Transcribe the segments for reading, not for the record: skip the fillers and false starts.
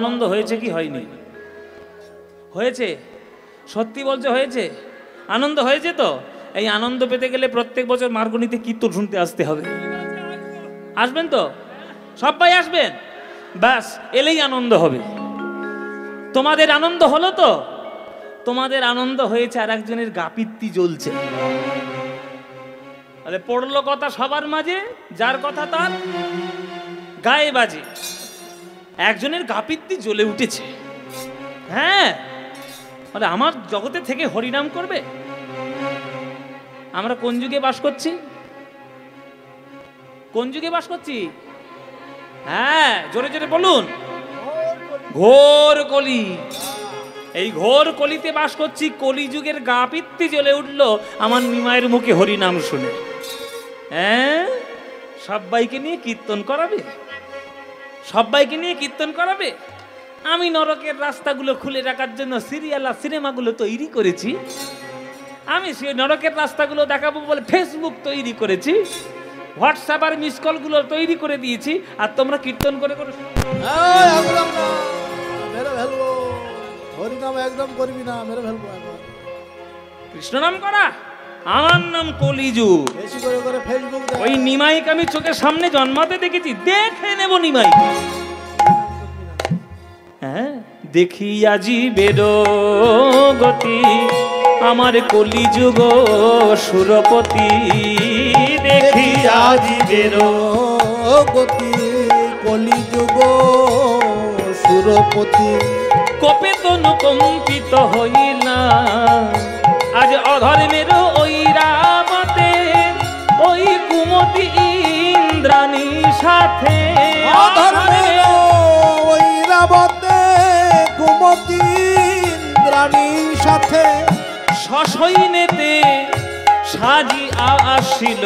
আনন্দ হয়েছে কি হয়নি? হয়েছে? সত্যি বলছে হয়েছে? আনন্দ হয়েছে তো? এই আনন্দ পেতে গেলে প্রত্যেক বছর মার্গনীতে কীর্তন শুনতে আসতে হবে। আসবেন তো? সবাই আসবেন? ব্যাস, এলেই আনন্দ হবে। তোমাদের আনন্দ হলো তো? তোমাদের আনন্দ হয়েছে, আর একজনের গাপিত্তি জ্বলছে। আরে পড়লো কথা সবার মাঝে, যার কথা তার গায়ে বাজে। একজনের গাপিত্তি জ্বলে উঠেছে। হ্যাঁ, মানে আমার জগতে থেকে হরিনাম করবে। আমরা কোন যুগে বাস করছি? কোন যুগে বাস করছি? হ্যাঁ, জোরে জোরে বলুন। ঘোর কলি। এই ঘোর কলিতে বাস করছি। কলি যুগের গাপিত্তি জ্বলে উঠলো আমার নিমায়ের মুখে হরিনাম শুনে। হ্যাঁ, সবাইকে নিয়ে কীর্তন করাবে, সবাইকে নিয়ে কীর্তন করাবে। আমি নরকের রাস্তাগুলো খুলে রাখার জন্য সিরিয়াল আর সিনেমাগুলো তৈরি করেছি। আমি সেই নরকের রাস্তাগুলো দেখাবো বলে ফেসবুক তৈরি করেছি, হোয়াটসঅ্যাপ আর মিস কলগুলো তৈরি করে দিয়েছি। আর তোমরা কীর্তন করে করে কৃষ্ণ নাম করা। আমার নাম কলিযুগ। ওই নিমাইকে আমি চোখের সামনে জন্মাতে দেখেছি, দেখে নেব নিমাই। হ্যাঁ, দেখি আজি বেরো গতি আমার কলিযুগ সুরপতি। দেখি আজি বেরো গতি কলিযুগ সুরপতি। কোপে তনু কম্পিত হইলা আজ অধর্মের ওই রাবতে, ওই কুমতি ইন্দ্রাণী সাথে। অধর্মের ওই রাবতে কুমতি ইন্দ্রাণী সাথে সসৈন্যেতে সাজি আসিল,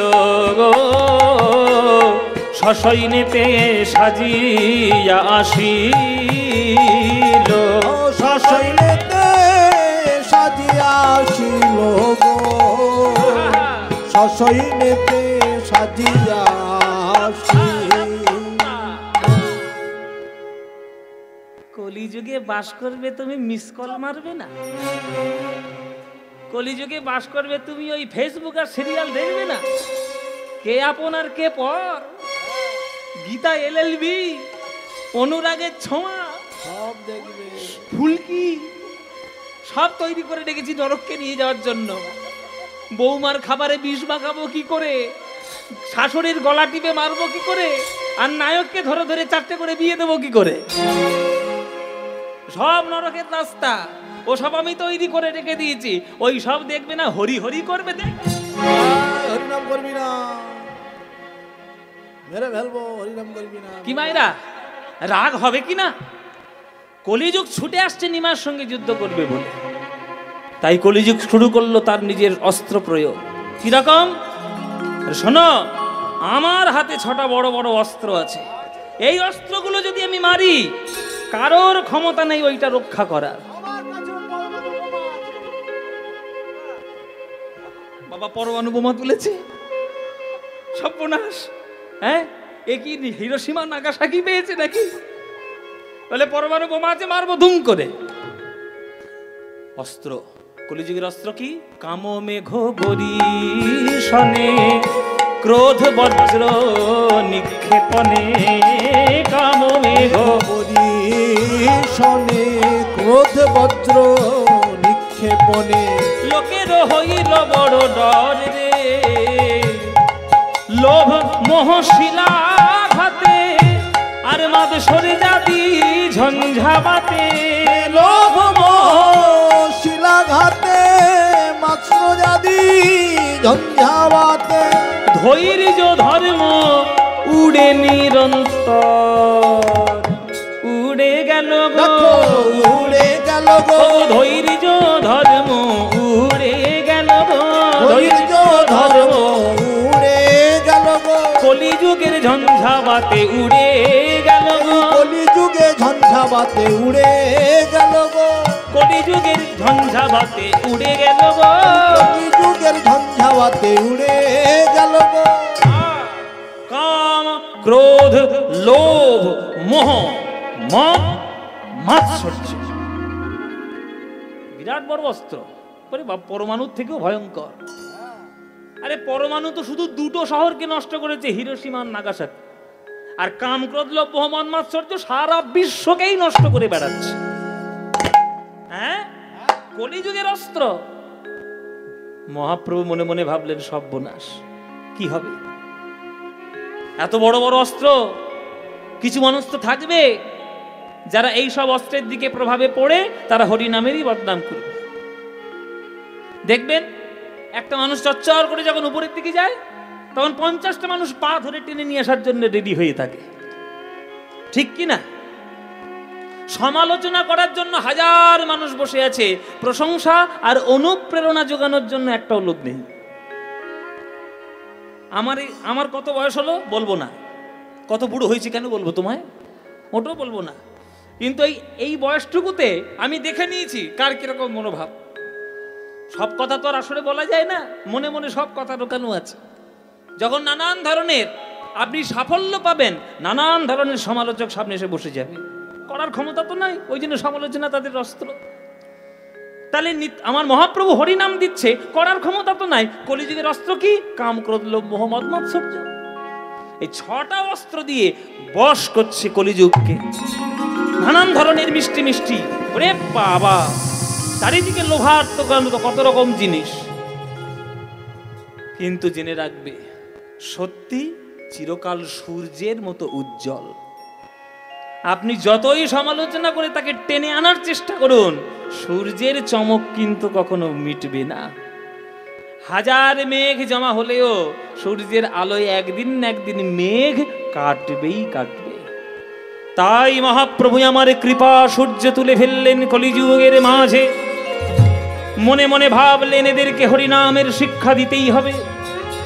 সসৈন্যেতে সাজিয়া আসিল, সসৈন্যেতে সাজিয়া আসিল গো, সসৈন্যেতে সাজিয়া আসিল। কলিযুগে বাস করবে তুমি, মিস কল মারবে না। কলিযুগে বাস করবে তুমি, ওই ফেসবুক আর সিরিয়াল দেখবে না। কে আপন আর কে পর, গীতা এলএলবি, অনুরাগের ছোঁয়া, সব দেখবে, ফুলকি সব তৈরি করে রেখেছি নরককে নিয়ে যাওয়ার জন্য। বৌমার খাবারে বিষ মাখাবো কি করে, শাশুড়ির গলা টিপে মারবো কি করে, আর নায়ককে ধরে ধরে চারটে করে বিয়ে দেবো কি করে। সব নরকের রাস্তা ও সব আমি তৈরি করে রেখে দিয়েছি। ওই সব দেখবে না, হরি হরি করবে। দেখ, হরিনাম করবি না, মেরে ফেলবো। হরিনাম করবি না। কি মায়েরা, রাগ হবে কি না? কলিযুগ ছুটে আসছে নিমার সঙ্গে যুদ্ধ করবে বলে, তাই কলিযুগ শুরু করলো তার নিজের অস্ত্র প্রয়োগ। কিরকম শোনো, আমার হাতে 6টা বড় বড় অস্ত্র আছে। এই অস্ত্রগুলো যদি আমি মারি, কারোর ক্ষমতা নেই ওইটা রক্ষা করার। বাবা পরমাণু বোমা তুলেছে, সর্বনাশ। হ্যাঁ, এ কি হিরোশিমা নাগাসাকি পেয়েছে নাকি? বলে পরমাণু বোমা আছে, মারবো ধুম করে। অস্ত্র, কলিযুগের অস্ত্র কি? কাম মেঘ বরিশনে, ক্রোধ বজ্র নিক্ষেপণে। কাম মেঘ বরিশনে, ক্রোধ বজ্র নিক্ষেপণে। লোকের হইল বড় ডর রে, লোভ মোহ শিলাঘাতে, আর মাদ সরে যাবি ঝঞ্ঝাবাতে। লোভ মোহ শিলাঘাতে, মাত্র যাদি ঝঞ্ঝাবাতে। ধৈর্য ধর্ম উড়ে নিরন্তর, উড়ে গেল গো, উড়ে গেল গো। ধৈর্য ধর্ম উড়ে গেল গো, ধৈর্য ধর্ম উড়ে গেল গো। কলিযুগের ঝঞ্ঝাবাতে উড়ে গেল গো, কলিযুগে ঝঞ্ঝাবাতে উড়ে গেল গো। কলিযুগের ঝঞ্ঝাবাতে উড়ে গেল গো, কলিযুগের ঝঞ্ঝাবাতে উড়ে গেল গো। কাম ক্রোধ লোভ মোহ মদ মাৎসর্য, বিরাট বড় অস্ত্র, পরমাণুর থেকেও ভয়ঙ্কর। আরে পরমাণু তো শুধু দুটো শহরকে নষ্ট করেছে, হিরোশিমা আর নাগাসাকি। আর কাম ক্রোধ লোভ মোহ মদ মাৎসর্য সারা বিশ্বকেই নষ্ট করে বেড়াচ্ছে। হ্যাঁ, কলিযুগের অস্ত্র। মহাপ্রভু মনে মনে ভাবলেন সর্বনাশ, কি হবে? এত বড় বড় অস্ত্র, কিছু মানুষ তো থাকবে যারা এই সব অস্ত্রের দিকে প্রভাবে পড়ে তারা হরিনামেরই বদনাম করবে। দেখবেন একটা মানুষ চচ্চর করে যখন উপরের দিকে যায়, তখন 50টা মানুষ পা ধরে টেনে নিয়ে আসার জন্য রেডি হয়ে থাকে, ঠিক কি না? সমালোচনা করার জন্য হাজার মানুষ বসে আছে, প্রশংসা আর অনুপ্রেরণা যোগানোর জন্য একটাও লোক নেই। আমার কত বয়স হলো বলবো না, কত বুড়ো হয়েছে কেন বলবো তোমায়, ওটাও বলবো না। কিন্তু এই বয়সটুকুতে আমি দেখে নিয়েছি কার কিরকম মনোভাব। সব কথা তো আর আসলে বলা যায় না, মনে মনে সব কথা ঢোকানো আছে। যখন নানান ধরনের আপনি সাফল্য পাবেন, নানান ধরনের সমালোচক সামনে এসে বসে যাবে, করার ক্ষমতা তো নাই, ওই জন্য সমালোচনা তাদের অস্ত্র। তাহলে আমার মহাপ্রভু হরিনাম দিচ্ছে, করার ক্ষমতা তো নাই, কলিযুগের অস্ত্র কি? কাম ক্রোধ লোভ মোহ মদ মাৎসর্য। এই 6টা অস্ত্র দিয়ে বশ করছে কলিযুগকে, নানান ধরনের মিষ্টি মিষ্টি। ওরে বাবা, চারিদিকে লোভার্থ কত রকম জিনিস। কিন্তু জেনে রাখবে, সত্যি চিরকাল সূর্যের মতো উজ্জ্বল। আপনি যতই সমালোচনা করে তাকে টেনে আনার চেষ্টা করুন, সূর্যের চমক কিন্তু কখনো মিটবে না। হাজার মেঘ জমা হলেও সূর্যের আলোয় একদিন না একদিন মেঘ কাটবেই কাটবে। তাই মহাপ্রভু আমার কৃপা সূর্য তুলে ফেললেন কলিযুগের মাঝে। মনে মনে ভাবলেন এদেরকে হরিনামের শিক্ষা দিতেই হবে,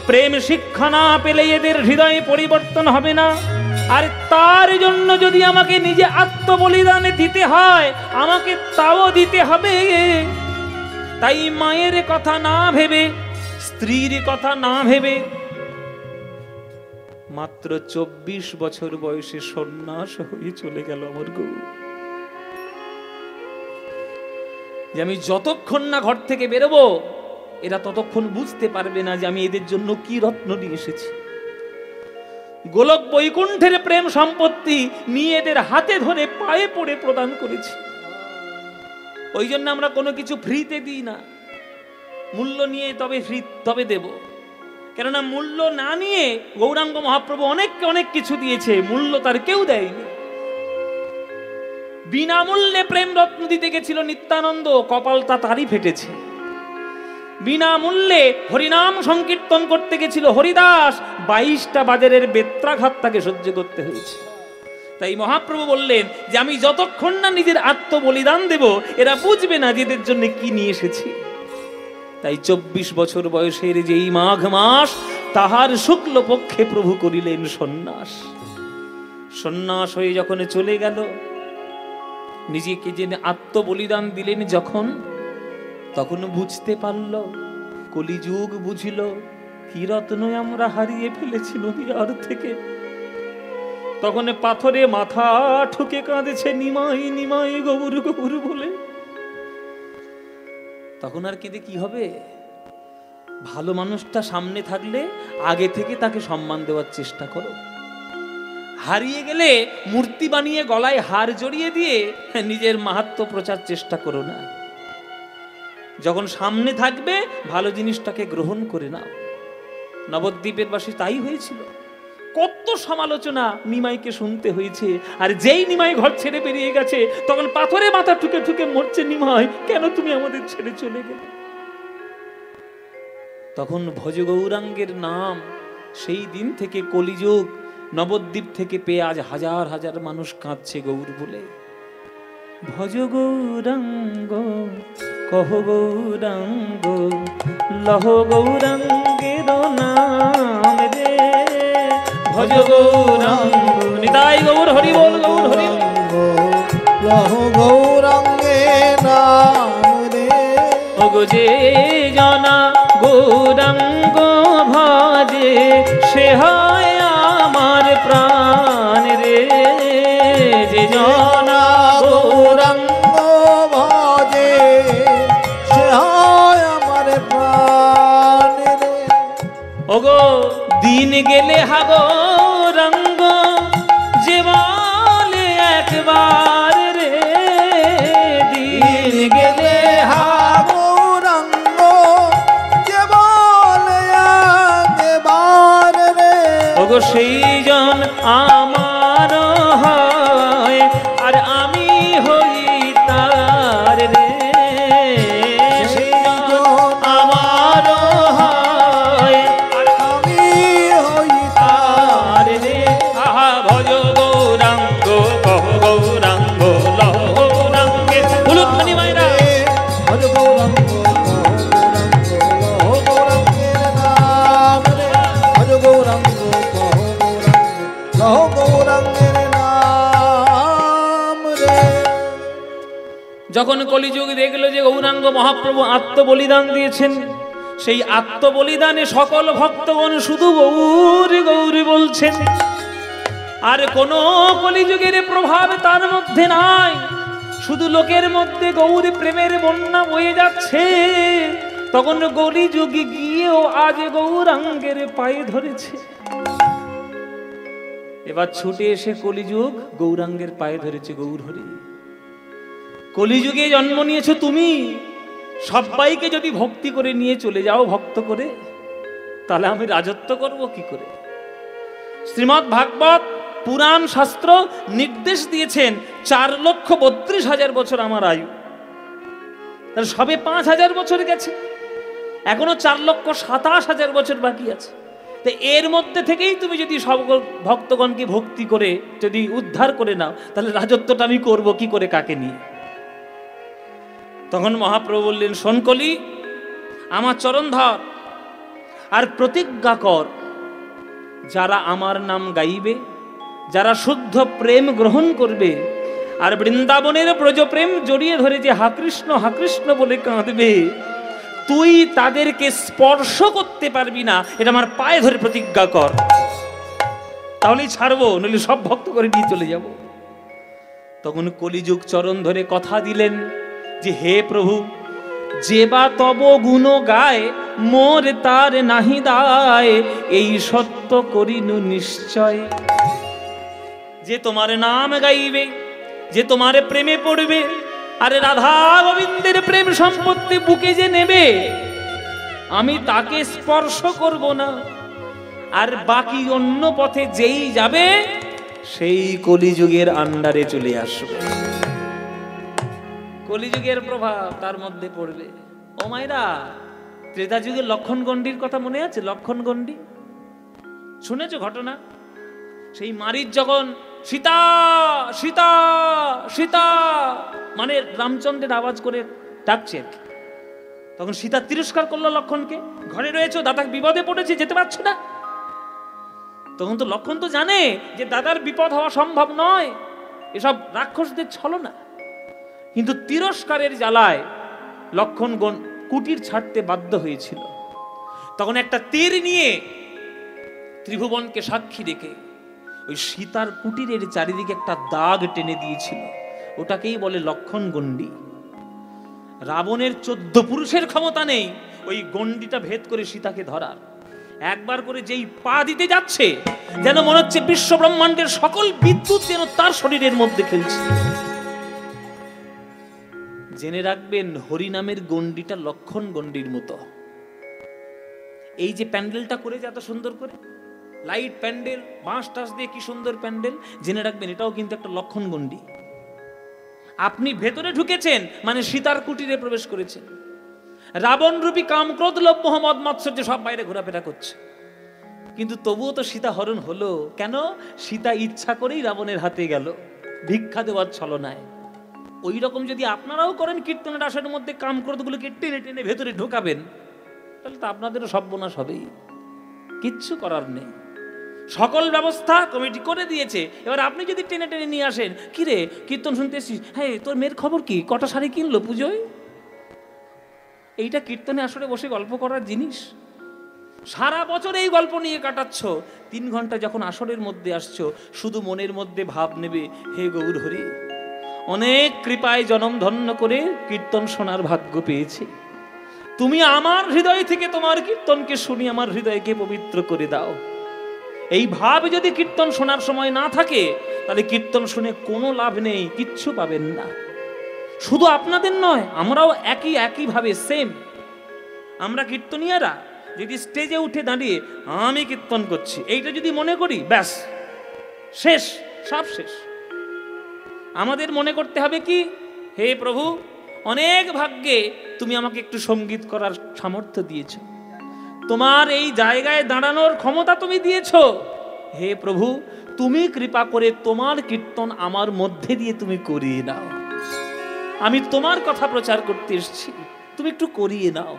প্রেম শিক্ষা না পেলে এদের হৃদয়ে পরিবর্তন হবে না। আর তার জন্য যদি আমাকে নিজে আত্মবলিদান দিতে হয়, আমাকে তাও দিতে হবে। তাই মায়ের কথা না ভেবে, স্ত্রীর কথা না ভেবে, মাত্র 24 বছর বয়সে সন্ন্যাস হয়ে চলে গেল আমার গৌর। যে আমি যতক্ষণ না ঘর থেকে বেরোবো, এরা ততক্ষণ বুঝতে পারবে না যে আমি এদের জন্য কি রত্ন নিয়ে এসেছি। গোলক বৈকুণ্ঠের প্রেম সম্পত্তি নিয়ে এদের হাতে ধরে পায়ে পড়ে প্রদান করেছি। ওই জন্য আমরা কোনো কিছু ফ্রিতে দিই না, মূল্য নিয়ে তবে দেব। কেননা মূল্য না নিয়ে গৌরাঙ্গ মহাপ্রভু অনেককে অনেক কিছু দিয়েছে, মূল্য তার কেউ দেয়নি। বিনামূল্যে প্রেম রত্ন দিতে গেছিল নিত্যানন্দ, কপালটা তারই ফেটেছে। বিনামূল্যে হরিনাম সংকীর্তন করতে গেছিল হরিদাস, 22টা বাজারের বেত্রাঘাত তাকে সহ্য করতে হয়েছে। তাই মহাপ্রভু বললেন যে আমি যতক্ষণ না নিজের আত্মবলিদান দেব, এরা বুঝবে না যে এদের জন্য কি নিয়ে এসেছি। তাই 24 বছর বয়সের যেই মাঘ মাস, তাহার শুক্ল পক্ষে প্রভু করিলেন সন্ন্যাস। সন্ন্যাস হয়ে যখন চলে গেল, নিজেকে যে আত্মবলিদান দিলেন যখন, তখন বুঝতে পারল, কলিযুগ বুঝিল কি রত্ন আমরা হারিয়ে ফেলেছি নদীয়ার থেকে। তখন পাথরে মাথা ঠুকে কাঁদেছে নিমাই নিমাই গৌর গৌর বলে। তখন আর কেঁদে কি হবে? ভালো মানুষটা সামনে থাকলে আগে থেকে তাকে সম্মান দেওয়ার চেষ্টা করো। হারিয়ে গেলে মূর্তি বানিয়ে গলায় হার জড়িয়ে দিয়ে নিজের মাহাত্ম্য প্রচার চেষ্টা করো না। যখন সামনে থাকবে ভালো জিনিসটাকে গ্রহণ করে নাও। নবদ্বীপের বাসী তাই হয়েছিল, কত সমালোচনা নিমাইকে শুনতে হয়েছে। আর যেই নিমাই ঘর ছেড়ে বেরিয়ে গেছে, তখন পাথরে মাথা ঠুকে ঠুকে মরছে, নিমাই কেন তুমি আমাদের ছেড়ে চলে গেলে? তখন ভজ গৌরাঙ্গের নাম সেই দিন থেকে কলিযুগ নবদ্বীপ থেকে পেয়ে আজ হাজার হাজার মানুষ কাঁদছে গৌর বলে। ভজ গৌরাঙ্গ কহ গৌরাঙ্গ লহ গৌরাঙ্গের নাম রে। ভজ গৌরাঙ্গ নিতাই গৌর হরি বল, গৌর হরি লহ গৌরাঙ্গের নাম রে। ওগো যে জানা গৌরাঙ্গ ভজে, সে হয় আমার প্রাণ রে। যে জানা দিন গেলে হাগো রঙ্গ যে বলে একবার রে, দিন গেলে হাগো রঙ্গ যে বলে একবার রে, ওগো সেই জন আমার হয় আর আমি হই তার রে, সেই জন আমার হয় আর আমি হই তার রে। আহা ভজ গৌরাঙ্গ কহ গৌরাঙ্গ লহ গৌরাঙ্গে উলুধ্বনি মাইরা ভজ গৌরাঙ্গ কহ গৌরাঙ্গ লহ গৌরাঙ্গের নাম রে, ভজ গৌরাঙ্গ কহ গৌরাঙ্গ লহ গৌরাঙ্গের নাম রে। যখন কলিযুগ দেখলো যে গৌরাঙ্গ মহাপ্রভু আত্মবলিদান দিয়েছেন, সেই আত্মবলিদানে সকল ভক্তগণ শুধু গৌর গৌর বলছেন, আর কোন কলিযুগের প্রভাব তার মধ্যে নাই, শুধু লোকের মধ্যে গৌর প্রেমের বন্যা বয়ে যাচ্ছে। তখন কলিযুগে গিয়েও আজ গৌরাঙ্গের পায়ে ধরেছে। এবার ছুটে এসে কলিযুগ গৌরাঙ্গের পায়ে ধরেছে, গৌর হরি কলিযুগে জন্ম নিয়েছো তুমি, সবাইকে যদি ভক্তি করে নিয়ে চলে যাও ভক্ত করে, তাহলে আমি রাজত্ব করব কি করে? শ্রীমদ্ ভাগবত পুরাণ শাস্ত্র নির্দেশ দিয়েছেন 4,32,000 বছর আমার আয়ু, তাহলে সবে 5,000 বছর গেছে, এখনো 4,27,000 বছর বাকি আছে। তো এর মধ্যে থেকেই তুমি যদি সব ভক্তগণকে ভক্তি করে যদি উদ্ধার করে নাও, তাহলে রাজত্বটা আমি করব কি করে, কাকে নিয়ে? তখন মহাপ্রভু বললেন, শোন কলি, আমার চরণ ধর আর প্রতিজ্ঞা কর, যারা আমার নাম গাইবে, যারা শুদ্ধ প্রেম গ্রহণ করবে আর বৃন্দাবনের ব্রজপ্রেম জড়িয়ে ধরে যে হা কৃষ্ণ বলে কাঁদবে, তুই তাদেরকে স্পর্শ করতে পারবি না, এটা আমার পায়ে ধরে প্রতিজ্ঞা কর, তাহলেই ছাড়বো, নইলে সব ভক্ত করে নিয়ে চলে যাব। তখন কলিযুগ চরণ ধরে কথা দিলেন যে হে প্রভু, যে বা তব গুণ গায় মোর তার নাহি দায়, এই সত্য করিনু নিশ্চয়। যে তোমার নাম গাইবে, যে তোমার প্রেমে পড়বে, আরে রাধা গোবিন্দের প্রেম সম্পত্তি বুকে যে নেবে, আমি তাকে স্পর্শ করব না, আর বাকি অন্য পথে যেই যাবে সেই কলিযুগের আন্ডারে চলে আসবে, কলিযুগের প্রভাব তার মধ্যে পড়বে। ও মায়েরা, ত্রেতা যুগের লক্ষণ গণ্ডির কথা মনে আছে? লক্ষণ গণ্ডি শুনেছো ঘটনা? সেই মারিচ যখন সীতা সীতা সীতা মানে রামচন্দ্রের আওয়াজ করে ডাকছে, তখন সীতা তিরস্কার করলো লক্ষণকে, ঘরে রয়েছে, দাদা বিপদে পড়েছে, যেতে পারছে না। তখন তো লক্ষণ তো জানে যে দাদার বিপদ হওয়া সম্ভব নয়, এসব রাক্ষসদের ছলনা, কিন্তু তিরস্কারের জ্বালায় লক্ষণ কুটির ছাড়তে বাধ্য হয়েছিল। তখন একটা তীর নিয়ে ত্রিভুবনকে সাক্ষী রেখে ওই সীতার কুটিরের চারিদিকে একটা দাগ টেনে দিয়েছিল, ওটাকেই বলে লক্ষণ গণ্ডি। রাবণের 14 পুরুষের ক্ষমতা নেই ওই গণ্ডিটা ভেদ করে সীতাকে ধরার। একবার করে যেই পা দিতে যাচ্ছে, যেন মনে হচ্ছে বিশ্ব ব্রহ্মাণ্ডের সকল বিদ্যুৎ যেন তার শরীরের মধ্যে খেলছে। জেনে রাখবেন, হরিনামের গণ্ডিটা লক্ষণ গণ্ডির মতো। এই যে প্যান্ডেলটা করে এত সুন্দর করে লাইট প্যান্ডেল, বাঁশ টাস দিয়ে কি সুন্দর প্যান্ডেল, জেনে রাখবেন এটাও কিন্তু একটা লক্ষণ গণ্ডি। আপনি ভেতরে ঢুকেছেন মানে সীতার কুটিরে প্রবেশ করেছেন। রাবণ রূপী কাম, ক্রোধ, লোভ, মোহ, মদ, মাৎসর্য সব বাইরে ঘোরাফেরা করছে, কিন্তু তবুও তো সীতা হরণ হলো কেন? সীতা ইচ্ছা করেই রাবণের হাতে গেল, ভিক্ষা দেওয়ার ছলনায়। ওই রকম যদি আপনারাও করেন, কীর্তনের আসনের মধ্যে কাম ক্রোধগুলোকে টেনে টেনে ভেতরে ঢোকাবেন, তাহলে তো আপনাদেরও সর্বনাশ হবেই, কিচ্ছু করার নেই। সকল ব্যবস্থা কমিটি করে দিয়েছে, এবার আপনি যদি টেনে টেনে নিয়ে আসেন, কি রে কীর্তন শুনতে এসেছিস, হ্যাঁ তোর মেয়ের খবর কি, কটা শাড়ি কিনলো পুজোয়? এইটা কীর্তনে আসলে বসে গল্প করার জিনিস। সারা বছর এই গল্প নিয়ে কাটাচ্ছ, 3 ঘন্টা যখন আসরের মধ্যে আসছো, শুধু মনের মধ্যে ভাব নেবে, হে গৌর হরি, অনেক কৃপায় জনম ধন্য করে কীর্তন শোনার ভাগ্য পেয়েছি, তুমি আমার হৃদয় থেকে তোমার কীর্তনকে শুনি আমার হৃদয়কে পবিত্র করে দাও। এই ভাব যদি কীর্তন শোনার সময় না থাকে, তাহলে কীর্তন শুনে কোনো লাভ নেই, কিচ্ছু পাবেন না। শুধু আপনাদের নয়, আমরাও একইভাবে সেম। আমরা কীর্তনিয়ারা যদি স্টেজে উঠে দাঁড়িয়ে আমি কীর্তন করছি এইটা যদি মনে করি, ব্যাস শেষ, সব শেষ। আমাদের মনে করতে হবে কি, হে প্রভু, অনেক ভাগ্যে তুমি আমাকে একটু সঙ্গীত করার সামর্থ্য দিয়েছ, তোমার এই জায়গায় দাঁড়ানোর ক্ষমতা তুমি দিয়েছ। হে প্রভু, তুমি কৃপা করে তোমার কীর্তন আমার মধ্যে দিয়ে তুমি করিয়ে নাও। আমি তোমার কথা প্রচার করতে এসেছি, তুমি একটু করিয়ে নাও।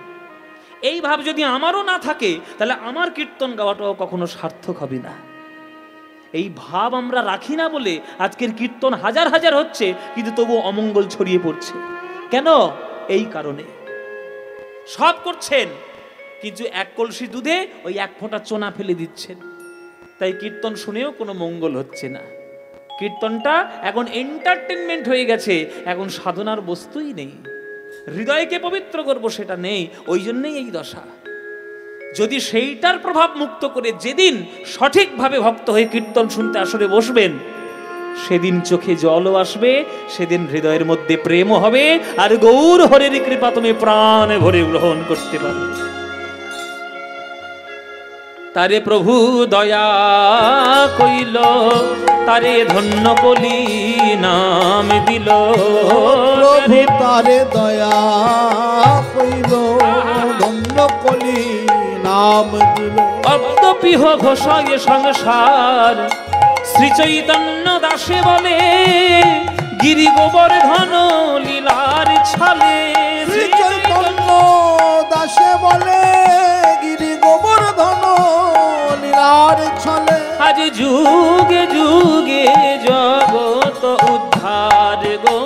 এই ভাব যদি আমারও না থাকে, তাহলে আমার কীর্তন গাওয়াটাও কখনো সার্থক হবে না। এই ভাব আমরা রাখি না বলে আজকের কীর্তন হাজার হাজার হচ্ছে, কিন্তু তবু অমঙ্গল ছড়িয়ে পড়ছে। কেন? এই কারণে সব করছেন, কিন্তু এক কলসি দুধে ওই এক ফোঁটা চোনা ফেলে দিচ্ছেন। তাই কীর্তন শুনেও কোনো মঙ্গল হচ্ছে না। কীর্তনটা এখন এন্টারটেনমেন্ট হয়ে গেছে, এখন সাধনার বস্তুই নেই। হৃদয়কে পবিত্র করব সেটা নেই, ওই জন্যই এই দশা। যদি সেইটার প্রভাব মুক্ত করে যেদিন সঠিকভাবে ভক্ত হয়ে কীর্তন শুনতে আসরে বসবেন, সেদিন চোখে জলও আসবে, সেদিন হৃদয়ের মধ্যে প্রেমও হবে, আর গৌর হরের কৃপা তুমি প্রাণে ভরে গ্রহণ করতে পারবে। তারে প্রভু দয়া কইল, তারে ধন্য কলি নাম দিল। প্রভু তারে দয়া কইল, ধন্য কলি নাম দিল। অব্দপিহ ঘোষায় সংসার, শ্রী চৈতন্য দাসে বলে, গিরি গোবর্ধন লীলার ছলে। শ্রী চৈতন্য দাসে বলে, গিরি গোবর্ধন লীলার ছলে। আজ যুগে যুগে জগত উদ্ধার গো,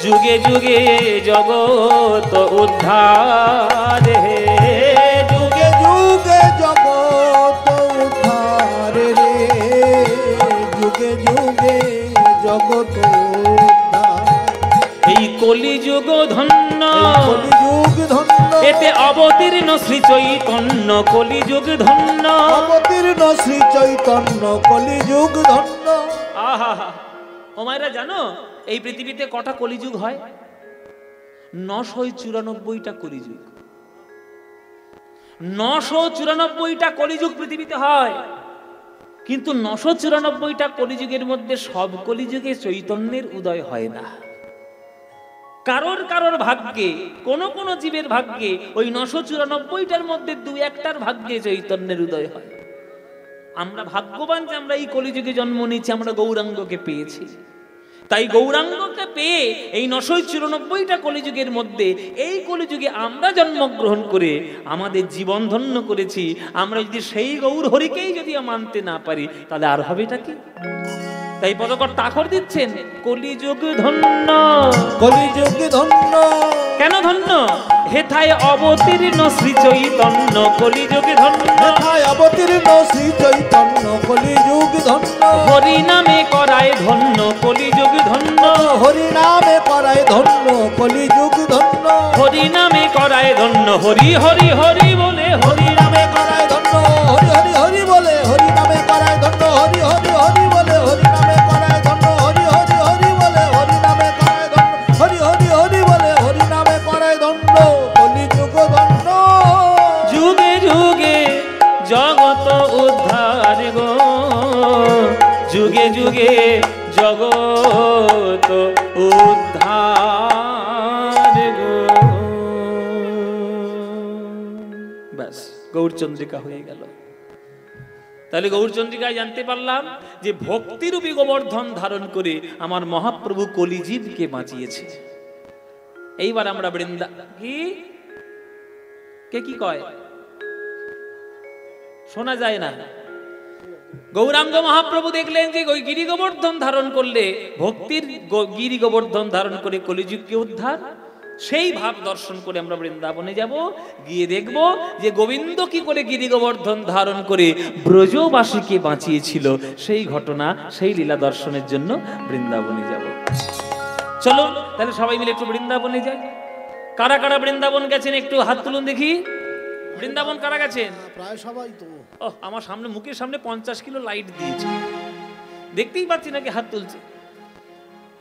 যুগে যুগে জগত উদ্ধার হে। যুগে যুগে জগত উদ্ধার রে, যুগে যুগে জগত উদ্ধার। এই কলিযুগ ধন্য, কলিযুগ ধন্য, এতে অবতীর্ণ শ্রী চৈতন্য। কলিযুগ ধন্য, অবতীর্ণ শ্রী চৈতন্য, কলিযুগ ধন্য। আহা, ও মায়েরা জানো এই পৃথিবীতে কটা কলিযুগ হয়? 994টা কলিযুগ। 994টা কলিযুগ পৃথিবীতে হয়, কিন্তু 994টা কলিযুগের মধ্যে সব কলিযুগে চৈতন্যের উদয় হয় না। কারোর কারোর ভাগ্যে, কোন কোন জীবের ভাগ্যে ওই 994টার মধ্যে 2-1টার ভাগ্যে চৈতন্যের উদয় হয়। আমরা ভাগ্যবান যে আমরা এই কলিযুগে জন্ম নিয়েছি, আমরা গৌরাঙ্গকে পেয়েছি। তাই গৌরাঙ্গকে পেয়ে এই 994টা কলিযুগের মধ্যে এই কলিযুগে আমরা জন্মগ্রহণ করে আমাদের জীবন ধন্য করেছি। আমরা যদি সেই গৌর হরিকেই যদি মানতে না পারি, তাহলে আর হবেটা কি? তাই পদকর্তা আখর দিচ্ছেন, কলিযুগ ধন্য, কলিযুগ ধন্য। কেন ধন্য? হেথায় অবতীর্ণ শ্রী চৈতন্য। কলিযুগ ধন্য, হেথায় অবতীর্ণ শ্রী চৈতন্য। কলিযুগ ধন্য, হরি নামে করায় ধন্য। কলিযুগ ধন্য, হরি নামে করায় ধন্য। কলিযুগ ধন্য, হরি নামে করায় ধন্য। হরি হরি হরি বলে, হরি নামে করায় ধন্য। হরি হরি হরি বলে, হরি নামে করায় ধন্য। হরি হরি হরি বলে, হরি নামে করায় ধন্য। হরি হরি হরি বলে, হরি নামে করায় ধন্য। হরি হরি হরি বলে, হরি নামে করায় ধন্য। কলিযুগ ধন্য, যুগে যুগে জগত উদ্ধার গো, যুগে যুগে জগত উদ্ধার গো। ব্যাস, গৌরচন্দ্রিকা হয়ে গেল। তাহলে গৌরচন্দ্রিকায় জানতে পারলাম যে ভক্তিরূপী গোবর্ধন ধারণ করে আমার মহাপ্রভু কলিজীবকে বাঁচিয়েছে। এইবার আমরা বৃন্দা কি কে কি কয় শোনা যায় না। গৌরাঙ্গ মহাপ্রভু দেখলেন যে ওই গিরি গোবর্ধন ধারণ করলে, ভক্তির গিরি গোবর্ধন ধারণ করে কলিযুগকে উদ্ধার। সেই ভাব দর্শন করে আমরা বৃন্দাবনে যাব, গিয়ে দেখব যে গোবিন্দ কি করে গিরি গোবর্ধন ধারণ করে ব্রজবাসীকে বাঁচিয়েছিল। সেই ঘটনা, সেই লীলা দর্শনের জন্য বৃন্দাবনে যাব। চলো তাহলে সবাই মিলে একটু বৃন্দাবনে যাই। কারা কারা বৃন্দাবন গেছেন একটু হাত তুলুন দেখি। বৃন্দাবন কারা গেছেন? প্রায় সবাই তো। ও আমার সামনে, মুখের সামনে 50 কিলো লাইট দিয়েছে, দেখতেই পাচ্ছি নাকি হাত তুলছে।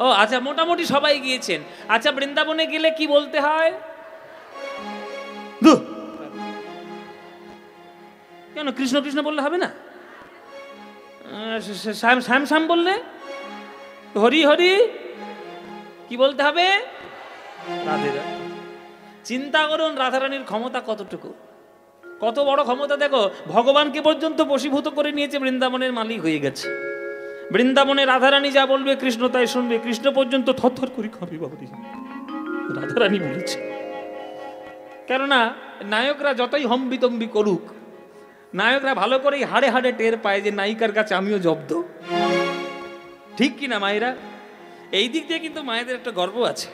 ও আচ্ছা, মোটামুটি সবাই গিয়েছেন। আচ্ছা, বৃন্দাবনে গেলে কি বলতে হয়? কেন কৃষ্ণ কৃষ্ণ বললে হবে না? শ্যাম শ্যাম শ্যাম বললে? হরি হরি কি বলতে হবে? রাধে রাধে। চিন্তা করুন রাধারানীর ক্ষমতা কতটুকু, কত বড় ক্ষমতা। দেখো, ভগবানকে পর্যন্ত বশীভূত করে নিয়েছে, বৃন্দাবনের মালিক হয়ে গেছে। বৃন্দাবনে রাধারানী যা বলবে কৃষ্ণ তাই শুনবে, কৃষ্ণ পর্যন্ত থরথর করে কাঁপে বাবুরি, রাধারানী বলেছে। কেননা নায়করা যতই হম্বিতম্বি করুক, নায়করা ভালো করেই হাড়ে হাড়ে টের পায় যে নায়িকার কাছে আমিও জব্দ। ঠিক কিনা মায়েরা? এই দিক দিয়ে কিন্তু মায়েদের একটা গর্ব আছে।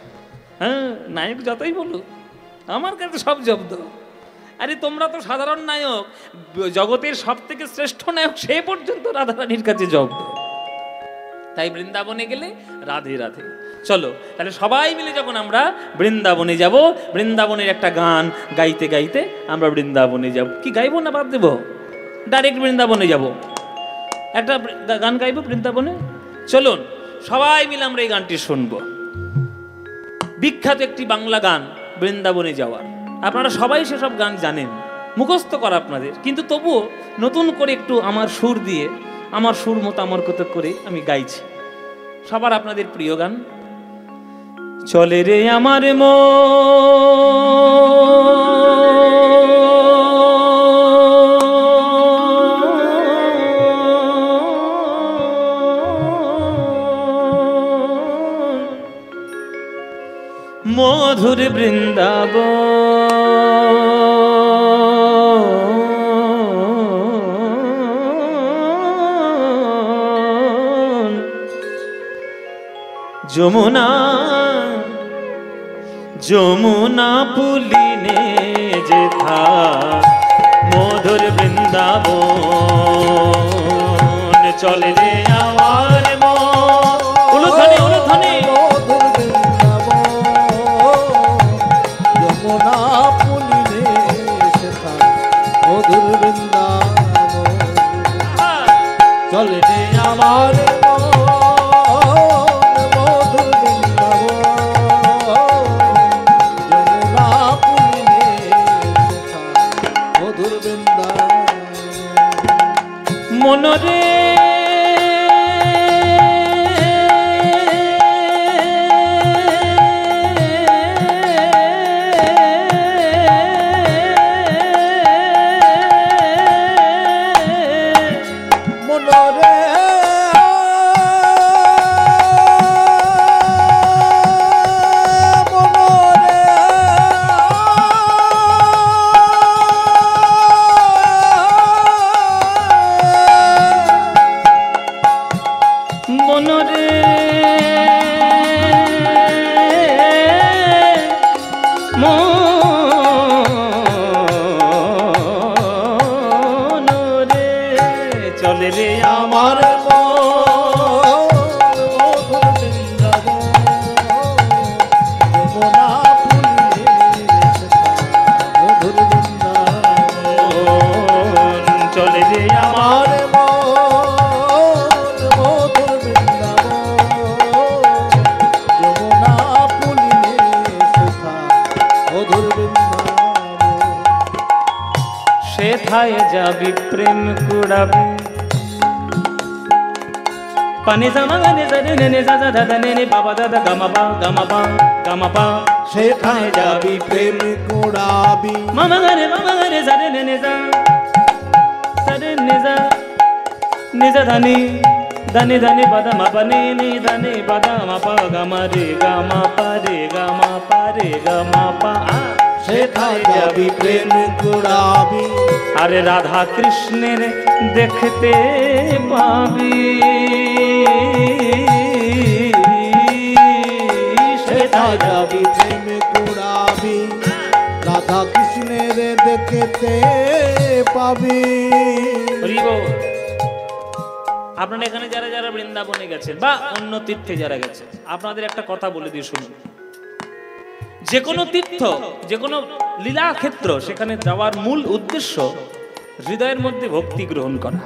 হ্যাঁ, নায়ক যতই বলুক আমার কাছে সব জব্দ। আরে তোমরা তো সাধারণ নায়ক, জগতের সব থেকে শ্রেষ্ঠ নায়ক সে পর্যন্ত রাধারানীর কাছে জব্দ। তাই বৃন্দাবনে গেলে রাধে রাধে। চলো তাহলে সবাই মিলে যখন আমরা বৃন্দাবনে যাব, বৃন্দাবনের একটা গান গাইতে গাইতে আমরা বৃন্দাবনে যাব। কি গাইবো না বাদ দেবো? ডাইরেক্ট বৃন্দাবনে যাব, একটা গান গাইবো বৃন্দাবনে। চলুন সবাই মিলে আমরা এই গানটি শুনবো। বিখ্যাত একটি বাংলা গান বৃন্দাবনে যাওয়ার। আপনারা সবাই সেসব গান জানেন, মুখস্থ করা আপনাদের, কিন্তু তবুও নতুন করে একটু আমার সুর দিয়ে, আমার সুর মতো আমার কত করে আমি গাইছি। সবার আপনাদের প্রিয় গান, চলে রে আমার মধুর বৃন্দাবন, যমুনা যমুনা পুলিনে যেথা মধুর বৃন্দাবন, চলে রে আমার উলুধ্বনি উলুধ্বনি মধুর বৃন্দাবন, যমুনা পুলিনে সেথা মধুর বৃন্দাবন, চলে রে আমার মধুর বৃন্দাবন, যমুনা পুলিনে সেথা মধুর বৃন্দাবন। মনরে মনরে মনরে মনরে চলে রে আমার মধুর বৃন্দাবন, যমুনা পুলিনে সেথা মধুর বৃন্দাবন, চলে রে আমার আমার মধুর বৃন্দাবন, যমুনা পুলিনে সেথা মধুর বৃন্দাবন। সেথায় যাবি প্রেম কুড়াবি, পানি জামা গানে জানে নে যা যা দাদা নে বাবা দাদা গামাবা গামাবা গামাবা, সেথায় যাবি প্রেম কুড়াবি, মামা গানে জানে নে যা সারে নে যা ধানি ধানি ধানি বাদা মাপা নে ধানি বাদা মাপা গামা রে গামা পা রে গামা পা রে গামা পা। সেথায় যাবি প্রেম কুড়াবি, আরে রাধা কৃষ্ণের দেখতে পাবি, সেথায় যাবি প্রেম কুড়াবি, রাধা কৃষ্ণের দেখতে পাবি। আপনারা এখানে যারা যারা বৃন্দাবনে গেছেন বা অন্য তীর্থে যারা গেছেন, আপনাদের একটা কথা বলে দিয়ে শুনুন। যে কোনো তীর্থ, যে কোনো লীলা ক্ষেত্র, সেখানে যাওয়ার মূল উদ্দেশ্য হৃদয়ের মধ্যে ভক্তি গ্রহণ করা।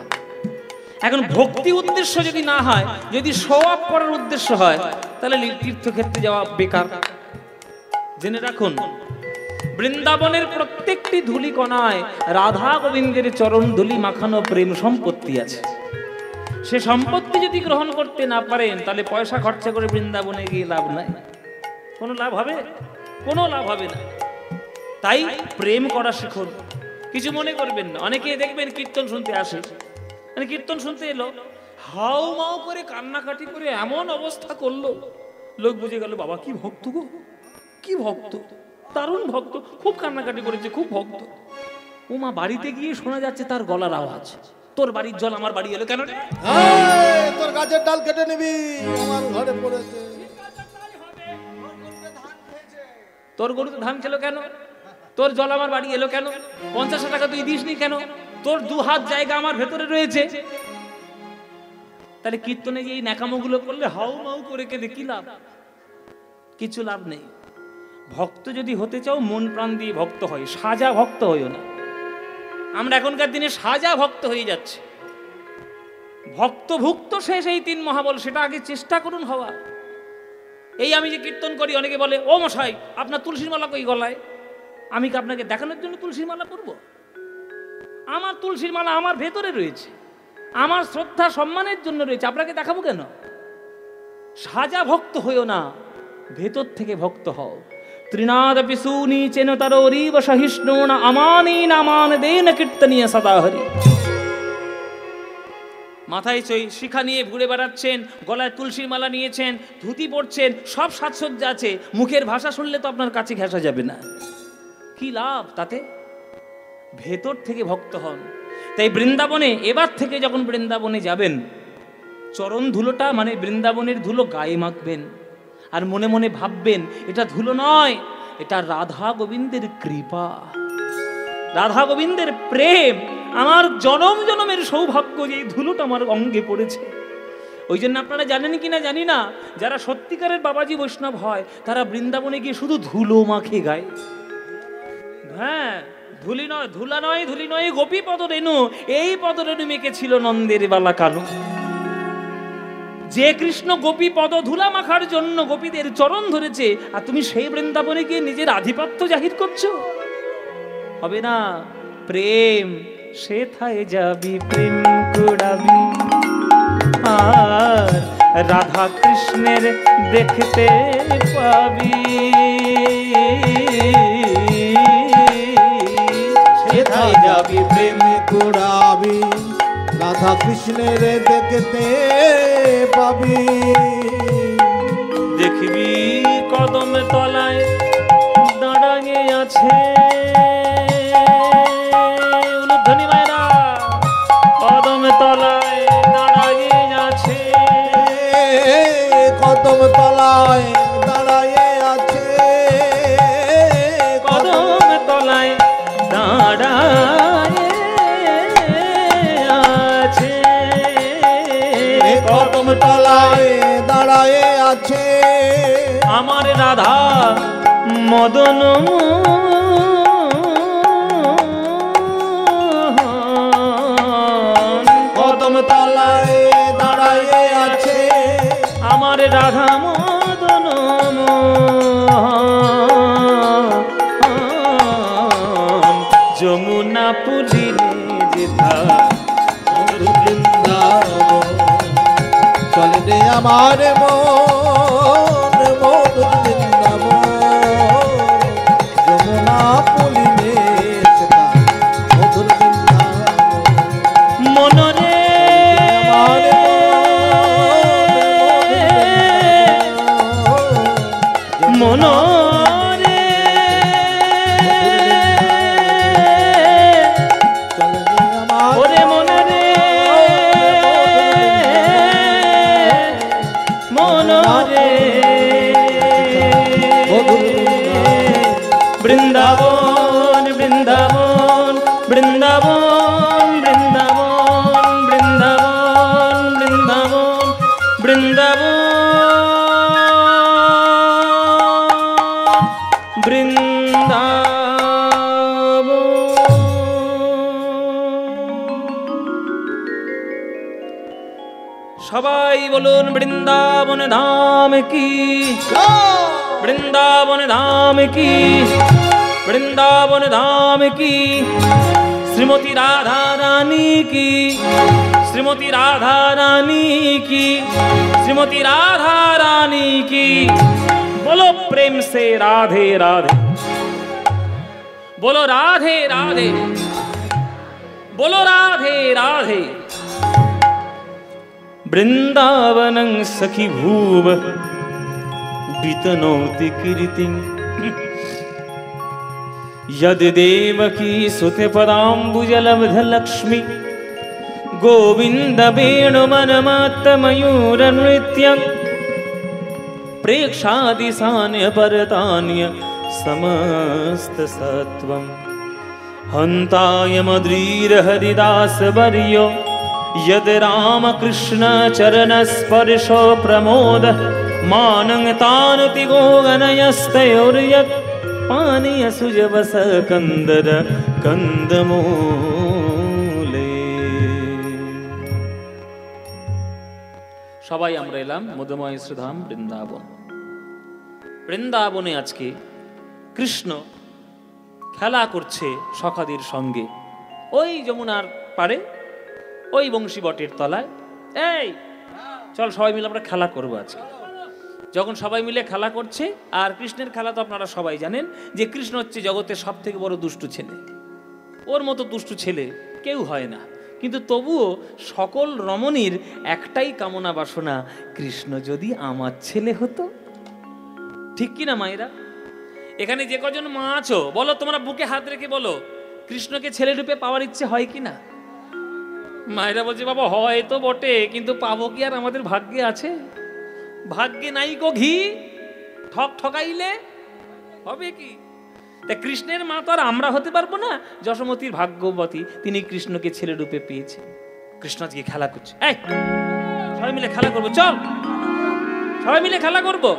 এখন ভক্তি উদ্দেশ্য যদি না হয়, যদি শো আপ করার উদ্দেশ্য হয়, তাহলে তীর্থক্ষেত্রে যাওয়া বেকার। জেনে রাখুন, বৃন্দাবনের প্রত্যেকটি ধুলি কণায় রাধা গোবিন্দের চরণ ধুলি মাখানো প্রেম সম্পত্তি আছে। সে সম্পত্তি যদি গ্রহণ করতে না পারেন, তাহলে পয়সা খরচা করে বৃন্দাবনে গিয়ে লাভ নাই। কোনো লাভ হবে? কোনো লাভ হবে না। তাই প্রেম করা শিখুন। কিছু মনে করবেন না। অনেকে দেখবেন কীর্তন শুনতে আসে, মানে কীর্তন শুনতে এলো, হাউ মাউ করে কান্নাকাটি করে এমন অবস্থা করলো, লোক বুঝে গেল বাবা কি ভক্ত গো, কি ভক্ত, দারুণ ভক্ত, খুব কান্নাকাটি করেছে, খুব ভক্ত। উমা বাড়িতে গিয়ে শোনা যাচ্ছে তার গলার আওয়াজ, তোর বাড়ির জল আমার বাড়ি এলো কেন রে? তোর গাছের ডাল কেটে নিবি, আমার ঘরে পড়েছে। তোর গরুতে ধান খেলো কেন? তোর জল আমার বাড়ি এলো কেন? 50 টাকা তুই দিসনি কেন? তোর 2 হাত জায়গা আমার ভেতরে রয়েছে। তাহলে কীর্তনে গিয়ে এই ন্যাকামোগুলো করলে হাউ মাউ করে কেঁদে কি লাভ? কিছু লাভ নেই। ভক্ত যদি হতে চাও মন প্রাণ দিয়ে ভক্ত হয়, সাজা ভক্ত হইও না। আমরা এখনকার দিনে সাজা ভক্ত হয়ে যাচ্ছে। ভক্তভুক্ত শেষ এই 3 মহাবল, সেটা আগে চেষ্টা করুন হওয়া। এই আমি যে কীর্তন করি, অনেকে বলে ও মশাই আপনার তুলসীর মালা কই গলায়? আমি কি আপনাকে দেখানোর জন্য তুলসীর মালা পরব? আমার তুলসীর মালা আমার ভেতরে রয়েছে, আমার শ্রদ্ধা সম্মানের জন্য রয়েছে, আপনাকে দেখাবো কেন? সাজা ভক্ত হইও না, ভেতর থেকে ভক্ত হও। ত্রিনাদপি সুনি চেন তরোরিব সহিষ্ণু না আমানি নামান দেন কীর্তনীয় সদা হরি। মাথায় শিখা নিয়ে ঘুরে বেড়াচ্ছেন, গলায় তুলসীর মালা নিয়েছেন, ধুতি পরছেন, সব সাজসজ্জা আছে, মুখের ভাষা শুনলে তো আপনার কাছে ঘেঁষা যাবে না। কি লাভ তাতে? ভেতর থেকে ভক্ত হন। তাই বৃন্দাবনে এবার থেকে যখন বৃন্দাবনে যাবেন, চরণ ধুলোটা মানে বৃন্দাবনের ধুলো গায়ে মাখবেন, আর মনে মনে ভাববেন এটা ধুলো নয়, এটা রাধা গোবিন্দের কৃপা, রাধা গোবিন্দের প্রেম, আমার জনম জনমের সৌভাগ্য যে এই ধুলোটা আমার অঙ্গে পড়েছে। ওই জন্য আপনারা জানেন কিনা জানি না, যারা সত্যিকারের বাবাজি বৈষ্ণব হয় তারা বৃন্দাবনে গিয়ে শুধু ধুলো মাখে গায়। হ্যাঁ, ধুলি নয়, ধুলা নয়, ধুলি নয়, গোপী পদরেণু, এই পদরেণু মেখেছিল নন্দের বালা কালো। যে কৃষ্ণ গোপী পদ ধুলা মাখার জন্য গোপীদের চরণ ধরেছে, আর তুমি সেই বৃন্দাবনে গিয়ে নিজের আধিপত্য জাহির করছো? হবে না। প্রেম সেথায় যাবি, প্রেম কুড়াবি, আর রাধা কৃষ্ণের দেখতে পাবি। সেথায় যাবি, প্রেম কুড়াবি, রাধা কৃষ্ণের দেখতে পাবি। দেখবি কদম তলায় দাঁড়াগে আছে, উলুধ্বনি মায়েরা, কদম তলায় দাঁড়াগে আছে, কদম তলায় দাঁড়ায়ে আছে, কদম তলায় দাঁড়ায় আছে, কদম তলায় দাঁড়ায়ে আছে আমার রাধা মদন কদম তলায় দাঁড়ায়ে আছে আমার রাধা মদন যমুনা পুলিনে যেথা বৃন্দাবন চলে রে আমার মন, মধুর বৃন্দাবন যমুনা পুলিনে সেথা মধুর বৃন্দাবন মনরে আমার মনরে ওরে মনরে মনরে বৃন্দাবন বৃন্দাবন বৃন্দাবন বৃন্দাবন বৃন্দাবন বৃন্দাবন বৃন্দাবন বৃন্দাবন। সবাই বলুন বৃন্দাবন ধাম কি, বৃন্দাবন ধাম কি, বৃন্দাবন ধাম কি, শ্রীমতী রাধা রানী কি, শ্রীমতী রাধা রানী কি, শ্রীমতী রাধা রানী কি। बोलो प्रेम से राधे राधे, बोलो राधे राधे, बोलो राधे राधे। वृंदावनं सखी भूव वितनोति कीर्तिं, यद देवकी सुते पदाम्बुजलब्ध लक्ष्मी, गोविंद वेणुमनमात्त मयूर नृत्यं, प्रेक्षादिशान्य परतान्य समस्त सत्वं, हन्ताय मद्रीर हरिदास वर्यो, यद रामकृष्ण चरण स्पर्शो प्रमोद, मानं तानुति गोगनयस्तयोर्यत् पानीय सुजवस कंदर कंदमूले। সবাই আমরা এলাম মধুময় শ্রীধাম বৃন্দাবন। বৃন্দাবনে আজকে কৃষ্ণ খেলা করছে সখাদের সঙ্গে, ওই যমুনার পারে, ওই বংশী বটের তলায়। এই চল সবাই মিলে আমরা খেলা করবো আজকে। যখন সবাই মিলে খেলা করছে, আর কৃষ্ণের খেলা তো আপনারা সবাই জানেন যে কৃষ্ণ হচ্ছে জগতের সব থেকে বড় দুষ্টু ছেলে, ওর মতো দুষ্টু ছেলে কেউ হয় না। কিন্তু তবুও সকল রমণীর একটাই কামনা বাসনা, কৃষ্ণ যদি আমার ছেলে হতো। ঠিক কি না মায়েরা? এখানে যে কজন মা আছো বলো, তোমরা বুকে হাত রেখে বলো, কৃষ্ণকে ছেলে রূপে পাওয়ার ইচ্ছে হয় কি না? মায়েরা বলছে বাবা হয় তো বটে, কিন্তু পাবো কি আর আমাদের ভাগ্যে আছে? ভাগ্যে নাই গো ঘি, ঠক ঠকাইলে হবে কি? তা কৃষ্ণের মা তো আর আমরা হতে পারবো না। যশোমতীর ভাগ্যবতী, তিনি কৃষ্ণকে ছেলে রূপে পেয়েছেন। কৃষ্ণ আজকে খেলা করছে। এই সবাই মিলে খেলা করবো, চল সবাই মিলে খেলা করবো।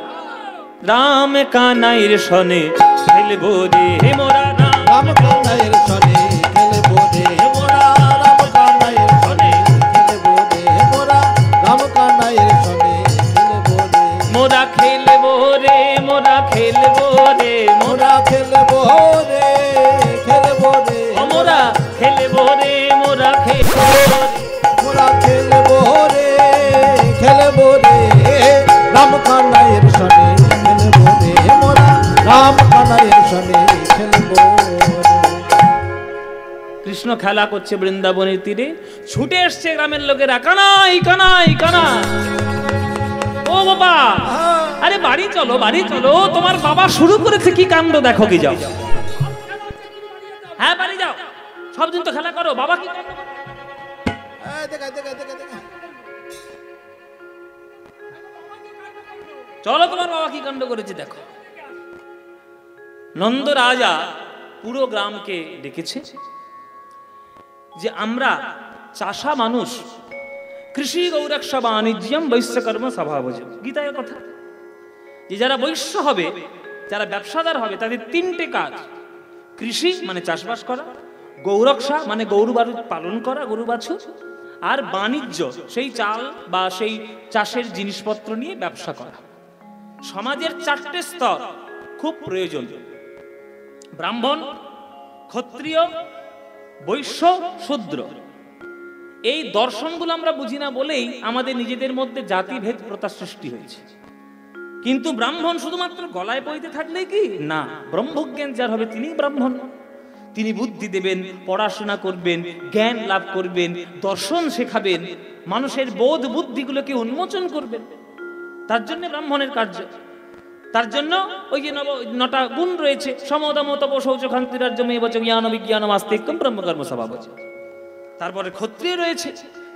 রাম কানাইর সনে খেলবো রে মোরা, রাম কানাইর সনে খেলবো রে মোরা, রাম কানাইর সনে খেলবো রে মোরা, রাম কানাইর সনে খেলবো রে মোরা, খেলবো রে মোরা, খেলবো রে মোরা, খেলবো রে, খেলবো রে মোরা, খেলবো রে মোরা, খেলবো মোরা, খেলবো রে, খেলবো রে, রাম কানাইর সনে খেলবো রে মোরা, রাম কানাইর সনে খেলবো রে। কৃষ্ণ খেলা করছে বৃন্দাবনের তীরে। ছুটে এসছে গ্রামের লোকেরা, কানাই কানাই কানাই। ও বাবা, আরে বাড়ি চলো, বাড়ি চলো, তোমার বাবা শুরু করেছে কি কাণ্ড দেখো কি। যাও, হ্যাঁ বাড়ি যাও, সব দিন তো খেলা করো, বাবা কি কাণ্ড করে? চলো তোমার বাবা কি কাণ্ড করেছে দেখো। নন্দ রাজা পুরো গ্রামকে ডেকেছে যে আমরা চাষা মানুষ, কৃষি গৌরক্ষ বাণিজ্যম বৈশ্যকর্ম স্বভাবজ। গীতায় কথা যে যারা বৈশ্য হবে, যারা ব্যবসাদার হবে, তাদের তিনটে কাজ। কৃষি মানে চাষবাস করা, গৌরক্ষা মানে গরু বাছুর পালন করা, গরু বাছুর, আর বাণিজ্য সেই চাল বা সেই চাষের জিনিসপত্র নিয়ে ব্যবসা করা। সমাজের চারটে স্তর খুব প্রয়োজন: ব্রাহ্মণ, ক্ষত্রিয়, বৈশ্য, শূদ্র। এই দর্শনগুলো আমরা বুঝি না বলেই আমাদের নিজেদের মধ্যে জাতিভেদ প্রথা সৃষ্টি হয়েছে। কিন্তু ব্রাহ্মণ শুধুমাত্র গলায় পইতে থাকলেই কি না, ব্রহ্মজ্ঞান যার হবে তিনি ব্রাহ্মণ। তিনি বুদ্ধি দেবেন, পড়াশোনা করবেন, জ্ঞান লাভ করবেন, দর্শন শেখাবেন, মানুষের বোধ বুদ্ধিগুলোকে উন্মোচন করবেন। তার জন্য ব্রাহ্মণের কার্য। তার জন্য ওই যে 9টা গুণ রয়েছে, সমদম তপ শৌচ ক্ষান্তি রাজ্যমেব চ জ্ঞান বিজ্ঞানম আস্তিক্যম ব্রহ্মকর্ম স্বভাবজ। তারপরে ক্ষত্রিয় রয়েছে,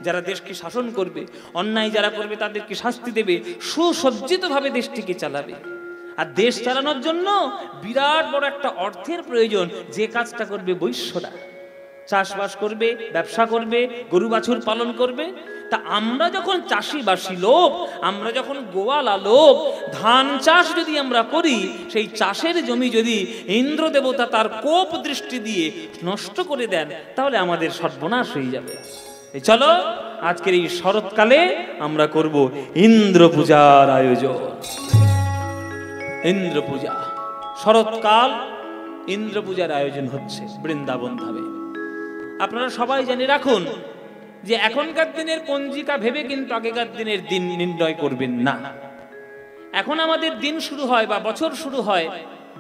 যারা দেশকে শাসন করবে, অন্যায় যারা করবে তাদেরকে শাস্তি দেবে, সুসজ্জিতভাবে দেশটিকে চালাবে। আর দেশ চালানোর জন্য বিরাট বড় একটা অর্থের প্রয়োজন, যে কাজটা করবে বৈশ্যরা। চাষবাস করবে, ব্যবসা করবে, গরু বাছুর পালন করবে। তা আমরা যখন চাষিবাসী লোক, আমরা যখন গোয়ালা লোক, ধান চাষ যদি আমরা করি, সেই চাষের জমি যদি ইন্দ্র দেবতা তার কোপ দৃষ্টি দিয়ে নষ্ট করে দেন, তাহলে আমাদের সর্বনাশ হয়ে যাবে। চলো আজকের এই শরৎকালে আমরা করব ইন্দ্র পূজার আয়োজন। ইন্দ্র পূজা, শরৎকাল ইন্দ্র পূজার আয়োজন হচ্ছে বৃন্দাবন ধামে। আপনারা সবাই জেনে রাখুন যে এখনকার দিনের পঞ্জিকা ভেবে কিন্তু আগেকার দিনের দিন নির্ণয় করবেন না। এখন আমাদের দিন শুরু হয় বা বছর শুরু হয়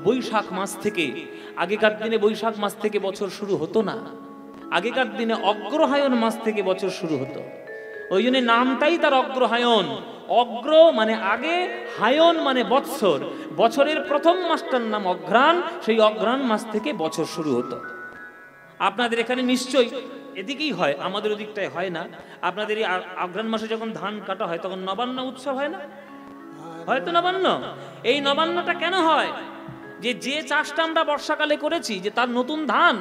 বৈশাখ মাস থেকে। আগেকার দিনে বৈশাখ মাস থেকে বছর শুরু হতো না, আগেকার দিনে অগ্রহায়ণ মাস থেকে বছর শুরু হতো। ওই জন্য নামটাই তার অগ্রহায়ণ। অগ্র মানে আগে, হায়ন মানে বৎসর। বছরের প্রথম মাসটার নাম অঘ্রাণ, সেই অঘ্রাণ মাস থেকে বছর শুরু হতো। আপনাদের এখানে নিশ্চয়ই এদিকেই হয়, আমাদের ওদিকটায় হয় না। আপনাদের এই অঘ্রাণ মাসে যখন ধান কাটা হয় তখন নবান্ন উৎসব হয় না? হয়তো নবান্ন। এই নবান্নটা কেন হয়? যে চাষটা আমরা বর্ষাকালে করেছি, যে তার নতুন ধান,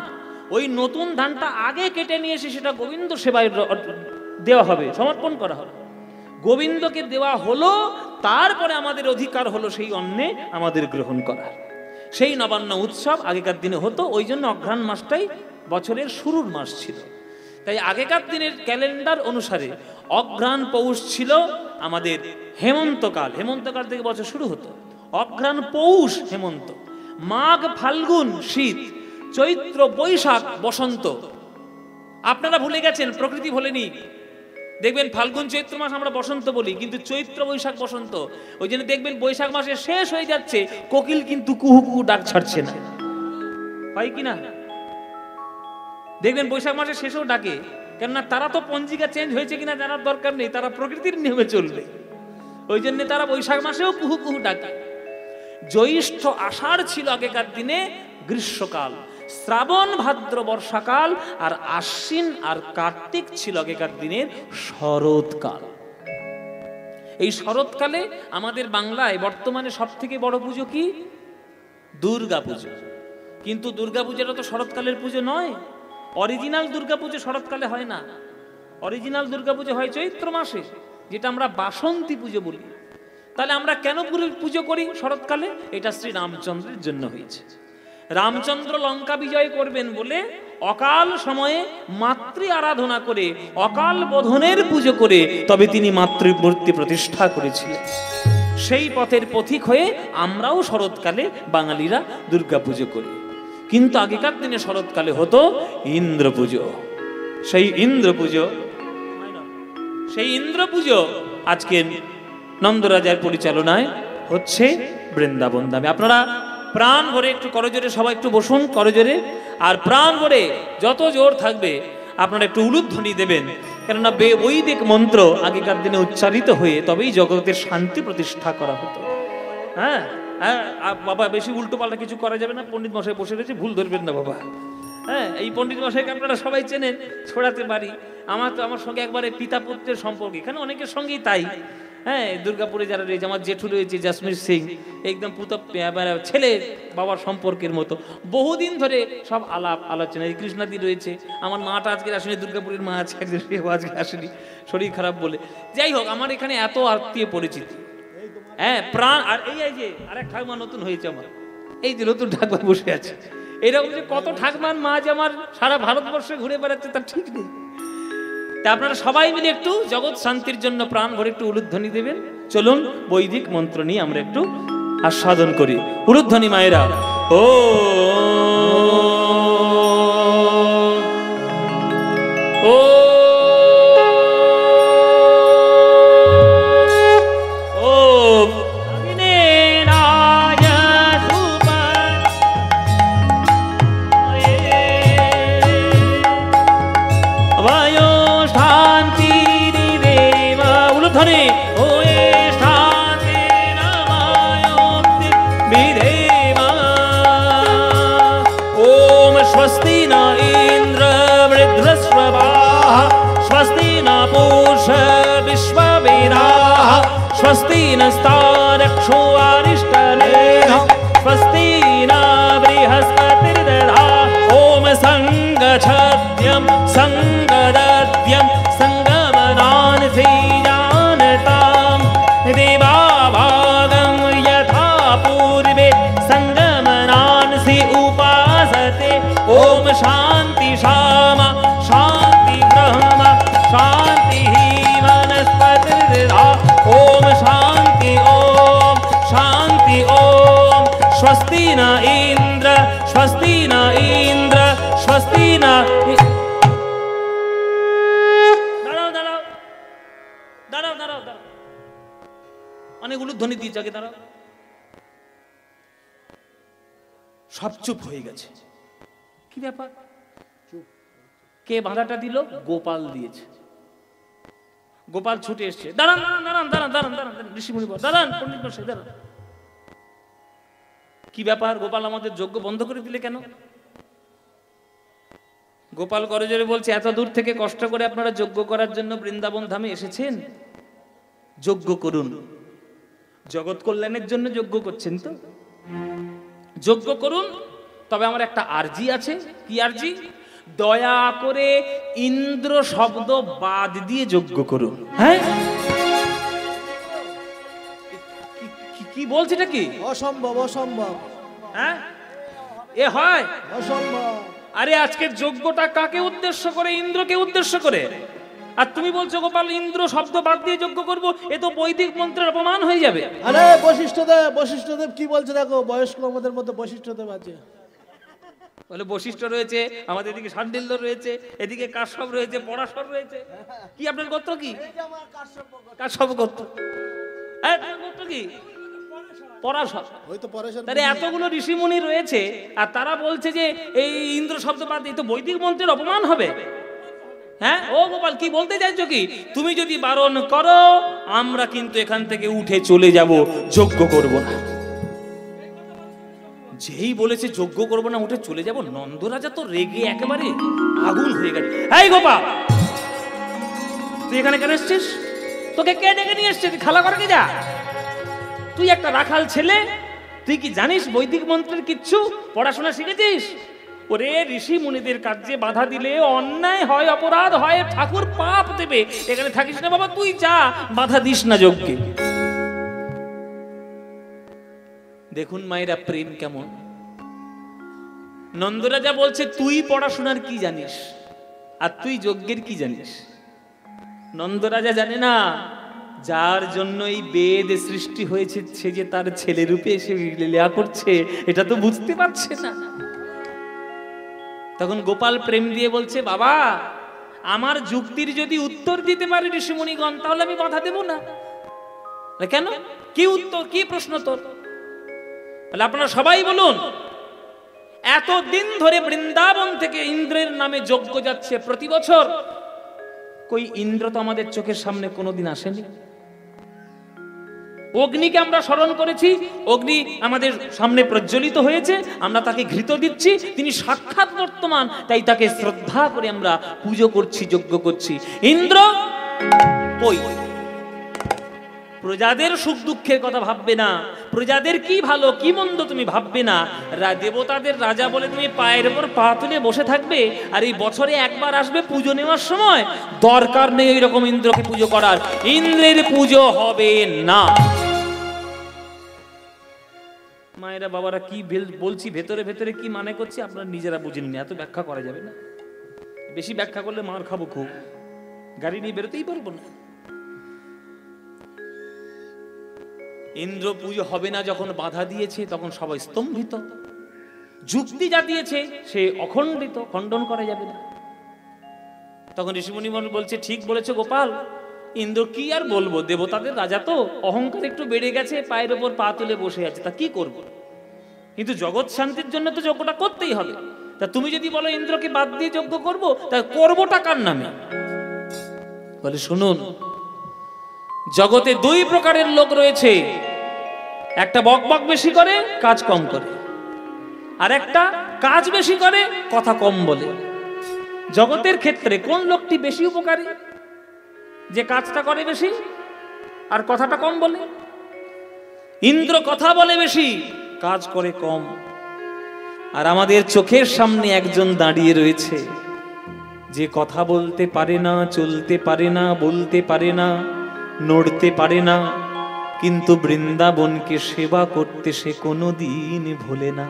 ওই নতুন ধানটা আগে কেটে নিয়ে এসে সেটা গোবিন্দ সেবায় দেওয়া হবে, সমর্পণ করা হবে। গোবিন্দকে দেওয়া হলো, তারপরে আমাদের অধিকার হলো সেই অন্নে আমাদের গ্রহণ করার। সেই নবান্ন উৎসব আগেকার দিনে হতো। ওই জন্য অঘ্রাণ মাসটাই বছরের শুরুর মাস ছিল। তাই আগেকার দিনের ক্যালেন্ডার অনুসারে অঘ্রাণ পৌষ ছিল আমাদের হেমন্তকাল। হেমন্তকাল থেকে বছর শুরু হতো। অঘ্রাণ পৌষ হেমন্ত, মাঘ ফাল্গুন শীত, চৈত্র বৈশাখ বসন্ত। আপনারা ভুলে গেছেন, প্রকৃতি ভোলেনি। দেখবেন ফাল্গুন চৈত্র মাস আমরা বসন্ত বলি, কিন্তু চৈত্র বৈশাখ বসন্ত। ওই জন্য দেখবেন বৈশাখ মাসে শেষ হয়ে যাচ্ছে, কোকিল কিন্তু কুহু কুহু ডাক ছাড়ছে না, হয় কিনা? দেখবেন বৈশাখ মাসে শেষেও ডাকে, কেননা তারা তো পঞ্জিকা চেঞ্জ হয়েছে কিনা জানার দরকার নেই, তারা প্রকৃতির নিয়মে চলবে। ওই জন্য তারা বৈশাখ মাসেও কুহু কুহু ডাকে। জ্যৈষ্ঠ আষাঢ় ছিল আগেকার দিনে গ্রীষ্মকাল, শ্রাবণ ভাদ্র বর্ষাকাল, আর আশ্বিন আর কার্তিক ছিল আগেকার দিনের শরৎকাল। এই শরৎকালে আমাদের বাংলায় বর্তমানে সব থেকে বড় পুজো কি? দুর্গা পুজো। কিন্তু দুর্গা পুজোটা তো শরৎকালের পুজো নয়। অরিজিনাল দুর্গা পুজো শরৎকালে হয় না, অরিজিনাল দুর্গা পুজো হয় চৈত্র মাসে, যেটা আমরা বাসন্তী পুজো বলি। তাহলে আমরা কেন পুজো করি শরৎকালে? এটা শ্রী রামচন্দ্রের জন্য হয়েছে। রামচন্দ্র লঙ্কা বিজয় করবেন বলে অকাল সময়ে মাতৃ আরাধনা করে, অকাল বোধনের পুজো করে তবে তিনি মাতৃমূর্তি প্রতিষ্ঠা করেছিলেন। সেই পথের পথিক হয়ে আমরাও শরৎকালে বাঙালিরা দুর্গা পুজো করি। কিন্তু আগেকার দিনে শরৎকালে হতো ইন্দ্র পুজো। সেই ইন্দ্র পুজো আজকে নন্দরাজার পরিচালনায় হচ্ছে বৃন্দাবন ধামে। আপনারা প্রাণ ভরে একটু করজোরে, সবাই একটু বসুন করজোরে, আর প্রাণ ভরে যত জোর থাকবে আপনারা একটু উলুধ্বনি দেবেন। কেননা বৈদিক মন্ত্র আগেকার দিনে উচ্চারিত হয়ে তবেই জগতের শান্তি প্রতিষ্ঠা করা হতো। হ্যাঁ হ্যাঁ বাবা, বেশি উল্টো পাল্টা কিছু করা যাবে না। পণ্ডিত মশাই বসে রয়েছে, ভুল ধরবেন না বাবা। হ্যাঁ, এই পণ্ডিত মশাইকে আপনারা সবাই চেনেন, ছোড়াতে বাড়ি। আমার সঙ্গে একবারে পিতা পুত্রের সম্পর্ক, এখানে অনেকের সঙ্গেই তাই। হ্যাঁ, দুর্গাপুরে যারা রয়েছে, আমার জেঠু রয়েছে জসমির সিং, একদম ছেলে বাবার সম্পর্কের মতো। বহুদিন ধরে সব আলোচনা। কৃষ্ণাদি রয়েছে, আমার মাটা আজকে আসেনি, দুর্গাপুরের মা আছে, আজকে আসেনি শরীর খারাপ বলে। যাই হোক, আমার এখানে এত আত্মীয় পরিচিতি। হ্যাঁ, প্রাণ। আর এই যে আরেক ঠাকুমা নতুন হয়েছে আমার, এই যে নতুন ঠাকুমা বসে আছে। এরকম যে কত ঠাকুমার মা যে আমার সারা ভারতবর্ষে ঘুরে বেড়াচ্ছে তার ঠিক নেই। তা আপনারা সবাই মিলে একটু জগৎ শান্তির জন্য প্রাণ ভরে একটু উলুধ্বনি দেবেন। চলুন বৈদিক মন্ত্র নিয়ে আমরা একটু আস্বাদন করি। উলুধ্বনি মায়েরা, ও ও स्वस्ति न इंद्र वृद्धस्रवाः स्वस्ति न पूषा विश्ववेदाः स्वस्ति नस्तारक्षो अरिष्टनेमिः स्वस्ति न बृहस्पतिर्दधातु ओम संगच्छद्यं संगदद्यं संगमनान् শান্তি শামা শান্তি ব্রহ্ম শান্তি বনস্পতির্বিধা ওম শান্তি ওম শান্তি ওম স্বস্তি ন ইন্দ্র স্বস্তি ন ইন্দ্র স্বস্তি ন। দাঁড়াও দাঁড়াও দাঁড়াও দাঁড়াও দাঁড়াও, অনেকগুলো ধ্বনি দিয়েছে আগে, দাঁড়াও। সব চুপ হয়ে গেছে। কি ব্যাপার? কে বাঁধাটা দিল? গোপাল দিয়েছে। গোপাল ছুটে এসছে। দাঁড়ান দাঁড়ান দাঁড়ান দাঁড়ান দাঁড়ান ঋষিমুনি দাঁড়ান, পণ্ডিত মশাই দাঁড়ান। কি ব্যাপার? গোপাল আমাদের যজ্ঞ বন্ধ করে দিলে কেন? গোপাল করজোরে বলছে, এত দূর থেকে কষ্ট করে আপনারা যজ্ঞ করার জন্য বৃন্দাবন ধামে এসেছেন, যজ্ঞ করুন। জগৎ কল্যাণের জন্য যজ্ঞ করছেন তো যজ্ঞ করুন, তবে আমার একটা আরজি আছে। কি আরজি? দয়া করে ইন্দ্র শব্দ বাদ দিয়ে যজ্ঞ করুন। হ্যাঁ, কি বলছে এটা? কি অসম্ভব, অসম্ভব। হ্যাঁ, এ হয় অসম্ভব। আরে আজকে যজ্ঞটা কাকে উদ্দেশ্য করে? ইন্দ্রকে উদ্দেশ্য করে। আর তুমি বলছো গোপাল ইন্দ্র শব্দ বাদ দিয়ে যজ্ঞ করব, এ তো বৈদিক মন্ত্রের অপমান হয়ে যাবে। আরে বশিষ্ঠদেব কি বলছে দেখো, বয়স্ক আমাদের মধ্যে বশিষ্ঠদেব আছে। বলে বশিষ্ঠ রয়েছে, আমাদের এদিকে শাণ্ডিল্য রয়েছে, এদিকে কাশ্যপ রয়েছে, পরাশর রয়েছে। কি আপনার গোত্র? কি কাশ্যপ গোত্র? হ্যাঁ, গোত্র কি? পরাশর। ওই তো পরাশর। তাহলে এতগুলো ঋষিমুনি রয়েছে আর তারা বলছে যে এই ইন্দ্র শব্দ বাদ দিয়ে তো বৈদিক মন্ত্রের অপমান হবে। হ্যাঁ, ও গোপাল কি বলতে চাইছো? কি তুমি যদি বারণ করো আমরা কিন্তু এখান থেকে উঠে চলে যাব, যজ্ঞ করব না। যেই বলেছে যজ্ঞ করব না, উঠে চলে যাব, নন্দরাজা তো রেগে একেবারে আগুন হয়ে গেছে। এই গোপাল, তুই এখানে কেন এসছিস? তোকে কে ডেকে নিয়ে এসছে? তুই খালা করে কি যা? তুই একটা রাখাল ছেলে, তুই কি জানিস বৈদিক মন্ত্রের কিচ্ছু? পড়াশোনা শিখেছিস? ওরে ঋষি মুনিদের কাজে বাধা দিলে অন্যায় হয়, অপরাধ হয়, ঠাকুর পাপ দেবে। এখানে থাকিস না বাবা, তুই যা, বাধা দিস না যজ্ঞে। দেখুন মায়েরা প্রেম কেমন। নন্দরাজা বলছে তুই পড়াশোনার কি জানিস আর তুই যজ্ঞের কি জানিস? নন্দরাজা জানে না যার জন্য এই বেদ সৃষ্টি হয়েছে সে যে তার ছেলে রূপে এসে লীলা করছে, এটা তো বুঝতে পারছে না। তখন গোপাল প্রেম দিয়ে বলছে, বাবা আমার যুক্তির যদি উত্তর দিতে পারে ঋষিমুনিগণ তাহলে আমি বাধা দেব না। কেন? কি উত্তর, কি প্রশ্ন তোর? তাহলে আপনারা সবাই বলুন, এতদিন ধরে বৃন্দাবন থেকে ইন্দ্রের নামে যজ্ঞ যাচ্ছে প্রতি বছর, কই ইন্দ্র তো আমাদের চোখের সামনে কোনোদিন আসেনি। অগ্নিকে আমরা স্মরণ করেছি, অগ্নি আমাদের সামনে প্রজ্বলিত হয়েছে, আমরা তাকে ঘৃত দিচ্ছি, তিনি সাক্ষাৎ বর্তমান, তাই তাকে শ্রদ্ধা করে আমরা পুজো করছি, যজ্ঞ করছি। ইন্দ্র কই? প্রজাদের সুখ দুঃখের কথা ভাববে না, প্রজাদের কি ভালো কি মন্দ তুমি ভাববে না, দেবতাদের রাজা বলে তুমি পায়ের উপর পা তুলে বসে থাকবে, আর এই বছরে একবার আসবে পুজো নেওয়ার সময়, দরকার নেই ওই রকম ইন্দ্রকে পুজো করার। ইন্দ্রের পুজো হবে না। মায়েরা বাবারা কি বলছি ভেতরে ভেতরে কি মানে করছি আপনারা নিজেরা বুঝেন না, এত ব্যাখ্যা করা যাবে না। বেশি ব্যাখ্যা করলে মার খাবো খুব, গাড়ি নিয়ে বেরোতেই পারবো না। ইন্দ্র পুজো হবে না যখন বাধা দিয়েছে তখন সবাই স্তম্ভিত, যুক্তি যা দিয়েছে সে অখণ্ডিত, খণ্ডন করা যাবে না। তখন ঋষিমুনি বলছে, ঠিক বলেছে গোপাল, ইন্দ্র কি আর বলবো, দেবতাদের রাজা তো, অহংকার একটু বেড়ে গেছে, পায়ের ওপর পা তুলে বসে আছে, তা কি করব? কিন্তু জগৎ শান্তির জন্য তো যজ্ঞটা করতেই হবে। তা তুমি যদি বলো ইন্দ্রকে বাদ দিয়ে যজ্ঞ করব, তা করবোটা কার নামে? বলে শুনুন, জগতে দুই প্রকারের লোক রয়েছে, একটা বকবক বেশি করে কাজ কম করে, আর একটা কাজ বেশি করে কথা কম বলে। জগতের ক্ষেত্রে কোন লোকটি বেশি উপকারী? যে কাজটা করে বেশি আর কথাটা কম বলে। ইন্দ্র কথা বলে বেশি, কাজ করে কম। আর আমাদের চোখের সামনে একজন দাঁড়িয়ে রয়েছে যে কথা বলতে পারে না, চলতে পারে না, বলতে পারে না, নড়তে পারে না, কিন্তু বৃন্দাবনকে সেবা করতে সে কোনোদিন ভোলে না।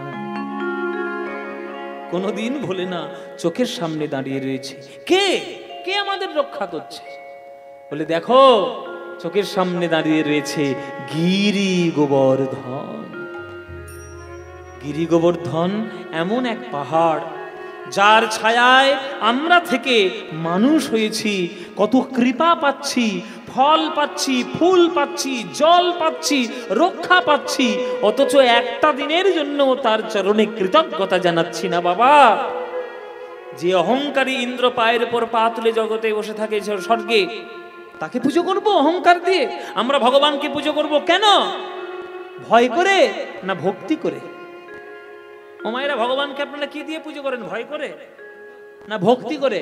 কোনোদিন ভোলে না, চোখের সামনে দাঁড়িয়ে রয়েছে। কে কে আমাদের রক্ষা করছে? বলে দেখো, চোখের সামনে দাঁড়িয়ে রয়েছে গিরি গোবর্ধন। গিরি গোবর্ধন এমন এক পাহাড়, যার ছায়ায় আমরা থেকে মানুষ হয়েছি, কত কৃপা পাচ্ছি, ফল পাচ্ছি, ফুল পাচ্ছি, জল পাচ্ছি, রক্ষা পাচ্ছি, অথচ একটা দিনের জন্য তার চরণে কৃতজ্ঞতা জানাচ্ছি না। বাবা, যে অহংকারী ইন্দ্র পায়ের উপর পা তুলে জগতে বসে থাকে স্বর্গে, তাকে পুজো করব অহংকার দিয়ে? আমরা ভগবানকে পুজো করব কেন? ভয় করে না ভক্তি করে? ও মায়েরা, ভগবানকে আপনারা কি দিয়ে পুজো করেন? ভয় করে না ভক্তি করে?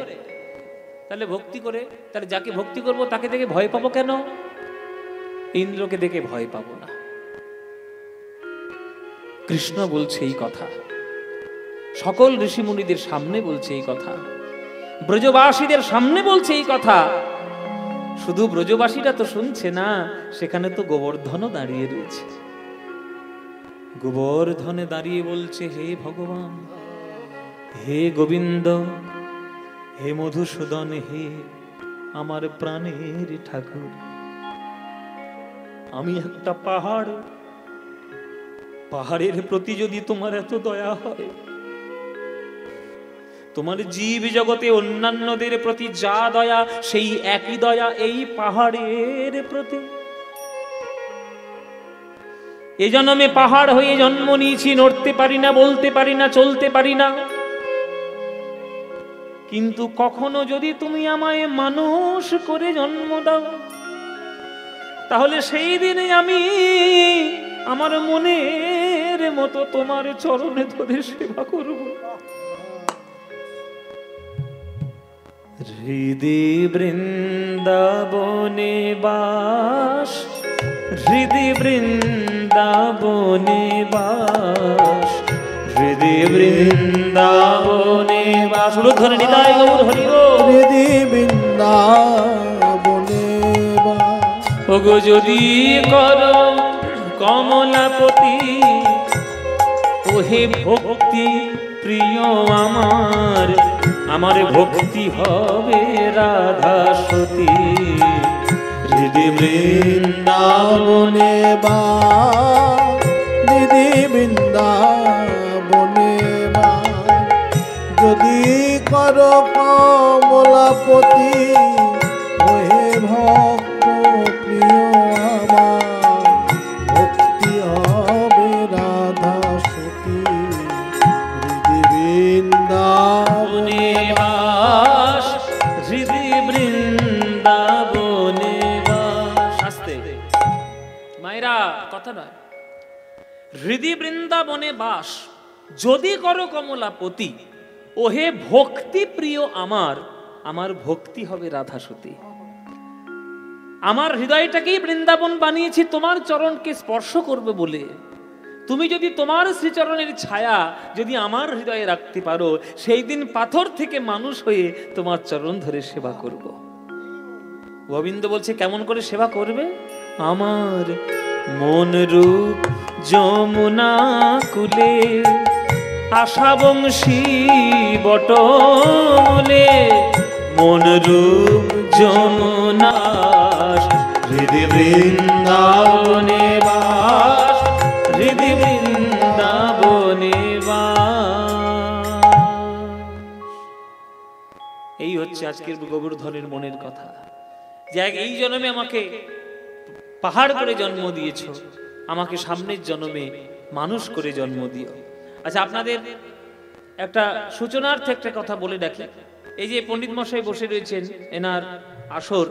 তাহলে ভক্তি করে, তাহলে যাকে ভক্তি করব তাকে দেখে ভয় পাবো কেন? ইন্দ্রকে দেখে ভয় পাবো না। কৃষ্ণ বলছে এই কথা, সকল ঋষি মুনিদের সামনে বলছে এই কথা, ব্রজবাসীদের সামনে বলছে এই কথা। শুধু ব্রজবাসীরা তো শুনছে না, সেখানে তো গোবর্ধনও দাঁড়িয়ে রয়েছে। গোবর্ধনে দাঁড়িয়ে বলছে, হে ভগবান, হে গোবিন্দ, হে মধুসূদন, হে আমার প্রাণের ঠাকুর, আমি একটা পাহাড়, পাহাড়ের প্রতি যদি তোমার এত দয়া হয়, তোমার জীব জগতে অন্যান্যদের প্রতি যা দয়া, সেই একই দয়া এই পাহাড়ের প্রতি। এ জন্মে পাহাড় হয়ে জন্ম নিয়েছি, নড়তে পারি না, বলতে পারি না, চলতে পারি না, কিন্তু কখনো যদি তুমি আমায় মানুষ করে জন্ম দাও, তাহলে সেই দিনে আমি আমার মনের মতো তোমার চরণে ধরে সেবা করব। হৃদি বৃন্দাবনে বাস, হৃদি বৃন্দাবনে বাস, হৃদি বৃন্দাবনে বাস। ধরে নিতাই গৌর হরি গো। হৃদি বৃন্দাবনে বাস। ওগো যদি করো কমলাপতি, ওহে ভক্তি প্রিয় আমার, আমার ভক্তি হবে রাধা সতী। হৃদি বৃন্দাবনে বাস, হৃদি বৃন্দাবনে বাস। যদি করো কমলাপতি, ওহে ভক্ত প্রিয় আমার, ভক্তি হবে রাধা সতী। হৃদি বৃন্দাবনে বাস, হৃদি বৃন্দাবনে বাস। আস্তে মায়েরা, কথা নয়। হৃদি বৃন্দাবনে বাস, যদি করো কমলাপতি, ওহে ভক্তি প্রিয় আমার, আমার ভক্তি হবে রাধা সতী। আমার হৃদয়টাকেই বৃন্দাবন বানিয়েছি তোমার চরণকে স্পর্শ করবে বলে। তুমি যদি তোমার শ্রীচরণের ছায়া যদি আমার হৃদয়ে রাখতে পারো, সেই দিন পাথর থেকে মানুষ হয়ে তোমার চরণ ধরে সেবা করব। গোবিন্দ বলছে কেমন করে সেবা করবে? আমার মন রূপ যমুনা কুলে, আশা বংশী বটমূলে, মন রূপ যমুনা, হৃদি বৃন্দাবনে বাস, হৃদি বৃন্দাবনে বাস। এই হচ্ছে আজকের গোবর্ধনের মনের কথা, যে এই জন্মে আমাকে পাহাড় করে জন্ম দিয়েছো, আমাকে সামনের জন্মে মানুষ করে জন্ম দিও। আচ্ছা, আপনাদের একটা সূচনার্থে একটা কথা বলে রাখি। এই যে পণ্ডিত মশাই বসে রয়েছেন, এনার আসর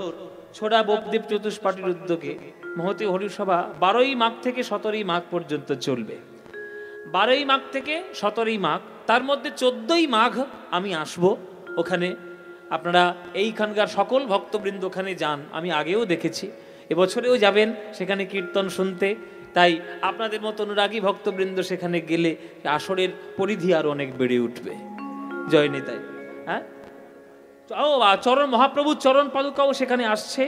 ছোড়া বোপদেব চতুষ্পাঠীর উদ্যোগে মহতী হরিসভা 12ই মাঘ থেকে 17ই মাঘ পর্যন্ত চলবে। 12ই মাঘ থেকে 17ই মাঘ, তার মধ্যে 14ই মাঘ আমি আসব ওখানে। আপনারা এইখানকার সকল ভক্তবৃন্দ ওখানে যান, আমি আগেও দেখেছি, এবছরেও যাবেন সেখানে কীর্তন শুনতে। তাই আপনাদের মতো অনুরাগী ভক্তবৃন্দ সেখানে গেলে আসরের পরিধি আরো অনেক বেড়ে উঠবে। জয় নিতাই। হ্যাঁ, ও চরণ মহাপ্রভু চরণ পাদুকাও সেখানে আসছে।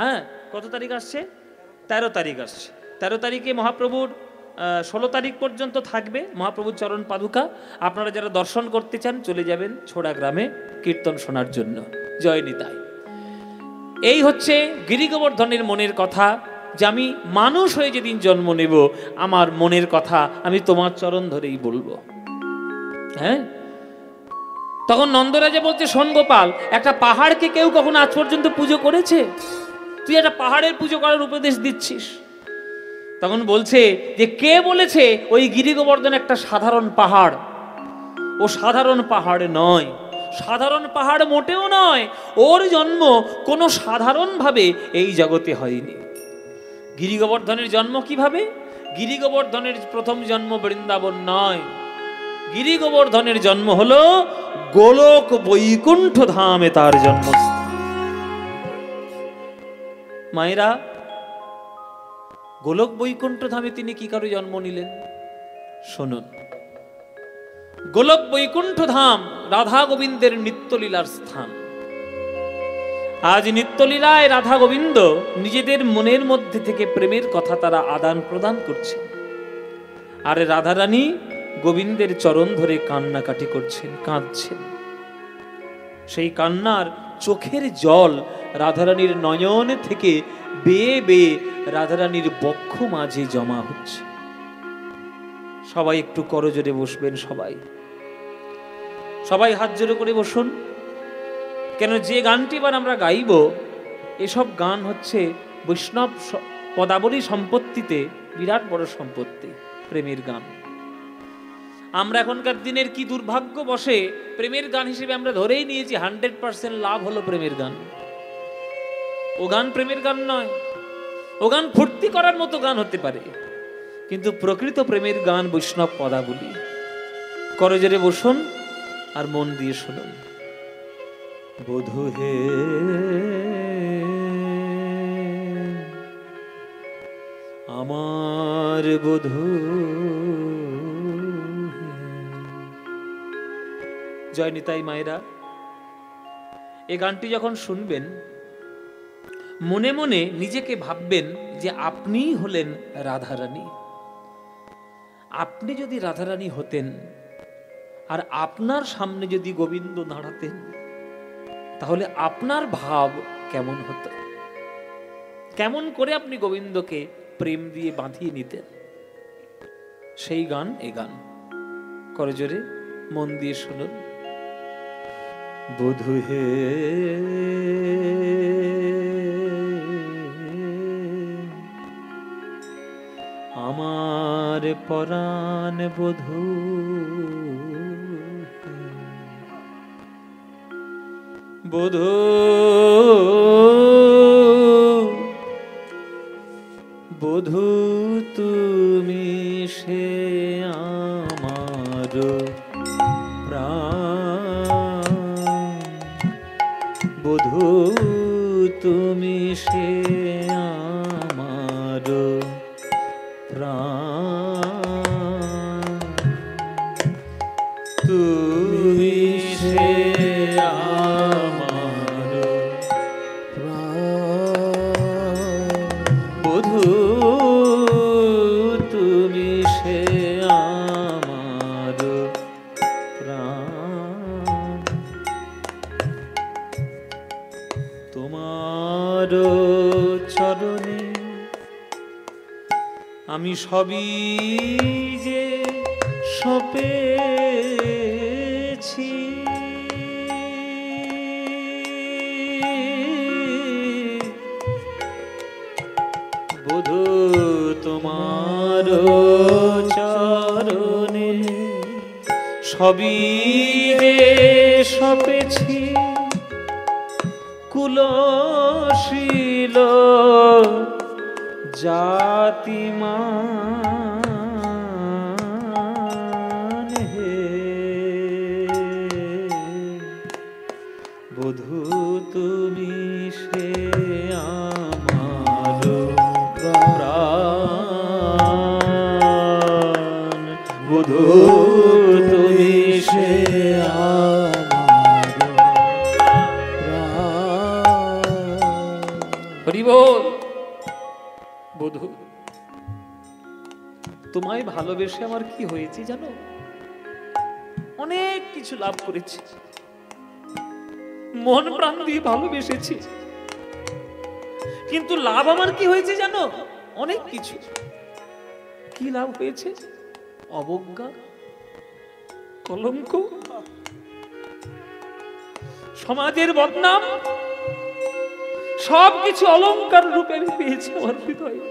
হ্যাঁ, কত তারিখ আসছে? 13 তারিখ আসছে। 13 তারিখে মহাপ্রভুর 16 তারিখ পর্যন্ত থাকবে মহাপ্রভুর চরণ পাদুকা। আপনারা যারা দর্শন করতে চান চলে যাবেন ছোড়া গ্রামে কীর্তন শোনার জন্য। জয় নিতাই। এই হচ্ছে গিরি গোবর্ধনের মনের কথা, যে আমি মানুষ হয়ে যেদিন জন্ম নেব আমার মনের কথা আমি তোমার চরণ ধরেই বলবো। হ্যাঁ, তখন নন্দরাজা বলছে, শোন গোপাল, একটা পাহাড়কে কেউ কখনো আজ পর্যন্ত পুজো করেছে? তুই একটা পাহাড়ের পুজো করার উপদেশ দিচ্ছিস। তখন বলছে যে কে বলেছে ওই গিরি গোবর্ধন একটা সাধারণ পাহাড়? ও সাধারণ পাহাড় নয়, সাধারণ পাহাড় মোটেও নয়। ওর জন্ম কোনো সাধারণভাবে এই জগতে হয়নি। গিরি গোবর্ধনের জন্ম কিভাবে? গিরি গোবর্ধনের প্রথম জন্ম বৃন্দাবন নয়, গিরি গোবর্ধনের জন্ম হলো গোলক বৈকুণ্ঠ ধামে তার জন্মস্থান। মায়েরা, গোলক বৈকুণ্ঠ ধামে তিনি কি করে জন্ম নিলেন শুনুন। গোলক বৈকুণ্ঠ ধাম রাধা গোবিন্দের নিত্যলীলার স্থান। আজ নিত্যলীলায় রাধা গোবিন্দ নিজেদের মনের মধ্যে থেকে প্রেমের কথা তারা আদান প্রদান করছেন, আর রাধারানী গোবিন্দের চরণ ধরে কান্নাকাটি করছেন, কাঁদছেন। সেই কান্নার চোখের জল রাধারানীর নয়ন থেকে বেয়ে বেয়ে রাধারানীর বক্ষ মাঝে জমা হচ্ছে। সবাই একটু করজোড়ে বসবেন, সবাই সবাই হাত জোড়ে করে বসুন। কেন যে গানটি এবার আমরা গাইব, এসব গান হচ্ছে বৈষ্ণব পদাবলী সম্পত্তিতে বিরাট বড় সম্পত্তি, প্রেমের গান। আমরা এখনকার দিনের কি দুর্ভাগ্য বসে প্রেমের গান হিসেবে আমরা ধরেই নিয়েছি 100% লাভ হলো প্রেমের গান। ও গান প্রেমের গান নয়, ও গান ফুর্তি করার মতো গান হতে পারে, কিন্তু প্রকৃত প্রেমের গান বৈষ্ণব পদাবলী। করজোড়ে বসুন আর মন দিয়ে শুনুন। বধূ হে আমার বধূ, জয় নিতাই। মায়েরা, এই গানটি যখন শুনবেন মনে মনে নিজেকে ভাববেন যে আপনিই হলেন রাধারানী। আপনি যদি রাধারানী হতেন আর আপনার সামনে যদি গোবিন্দ দাঁড়াতেন, তাহলে আপনার ভাব কেমন হতো? কেমন করে আপনি গোবিন্দকে প্রেম দিয়ে বাঁধিয়ে নিতেন? সেই গান এ গান। করজোড়ে মন দিয়ে শুনুন। বধূ হে আমার পরাণ বধূ, বধূ বধূ তুমি সে আমার প্রাণ, বধূ তুমি সে আমার প্রাণ, তুমি সে আমার প্রাণ, বধূ তুমি সে আমার প্রাণ। তোমার চরণে আমি সবই যে সপেছি, বধূ তোমার চরণে সবই যে সপেছি, কুলশীল জাতিমান হে, বধূ তুমি সে আমার প্রাণ, বধূ তুমি সে আমার প্রাণ। হরি বল। বধূ তোমায় ভালোবেসে আমার কি হয়েছে জানো? অনেক কিছু লাভ করেছি, মন প্রাণ দিয়ে ভালোবেসেছি, কিন্তু লাভ আমার কি হয়েছে জানো? অনেক কিছু। কি লাভ হয়েছে? অবজ্ঞা, কলঙ্ক, সমাজের বদনাম, সবকিছু অলংকার রূপে আমি পেয়েছি আমার হৃদয়ে।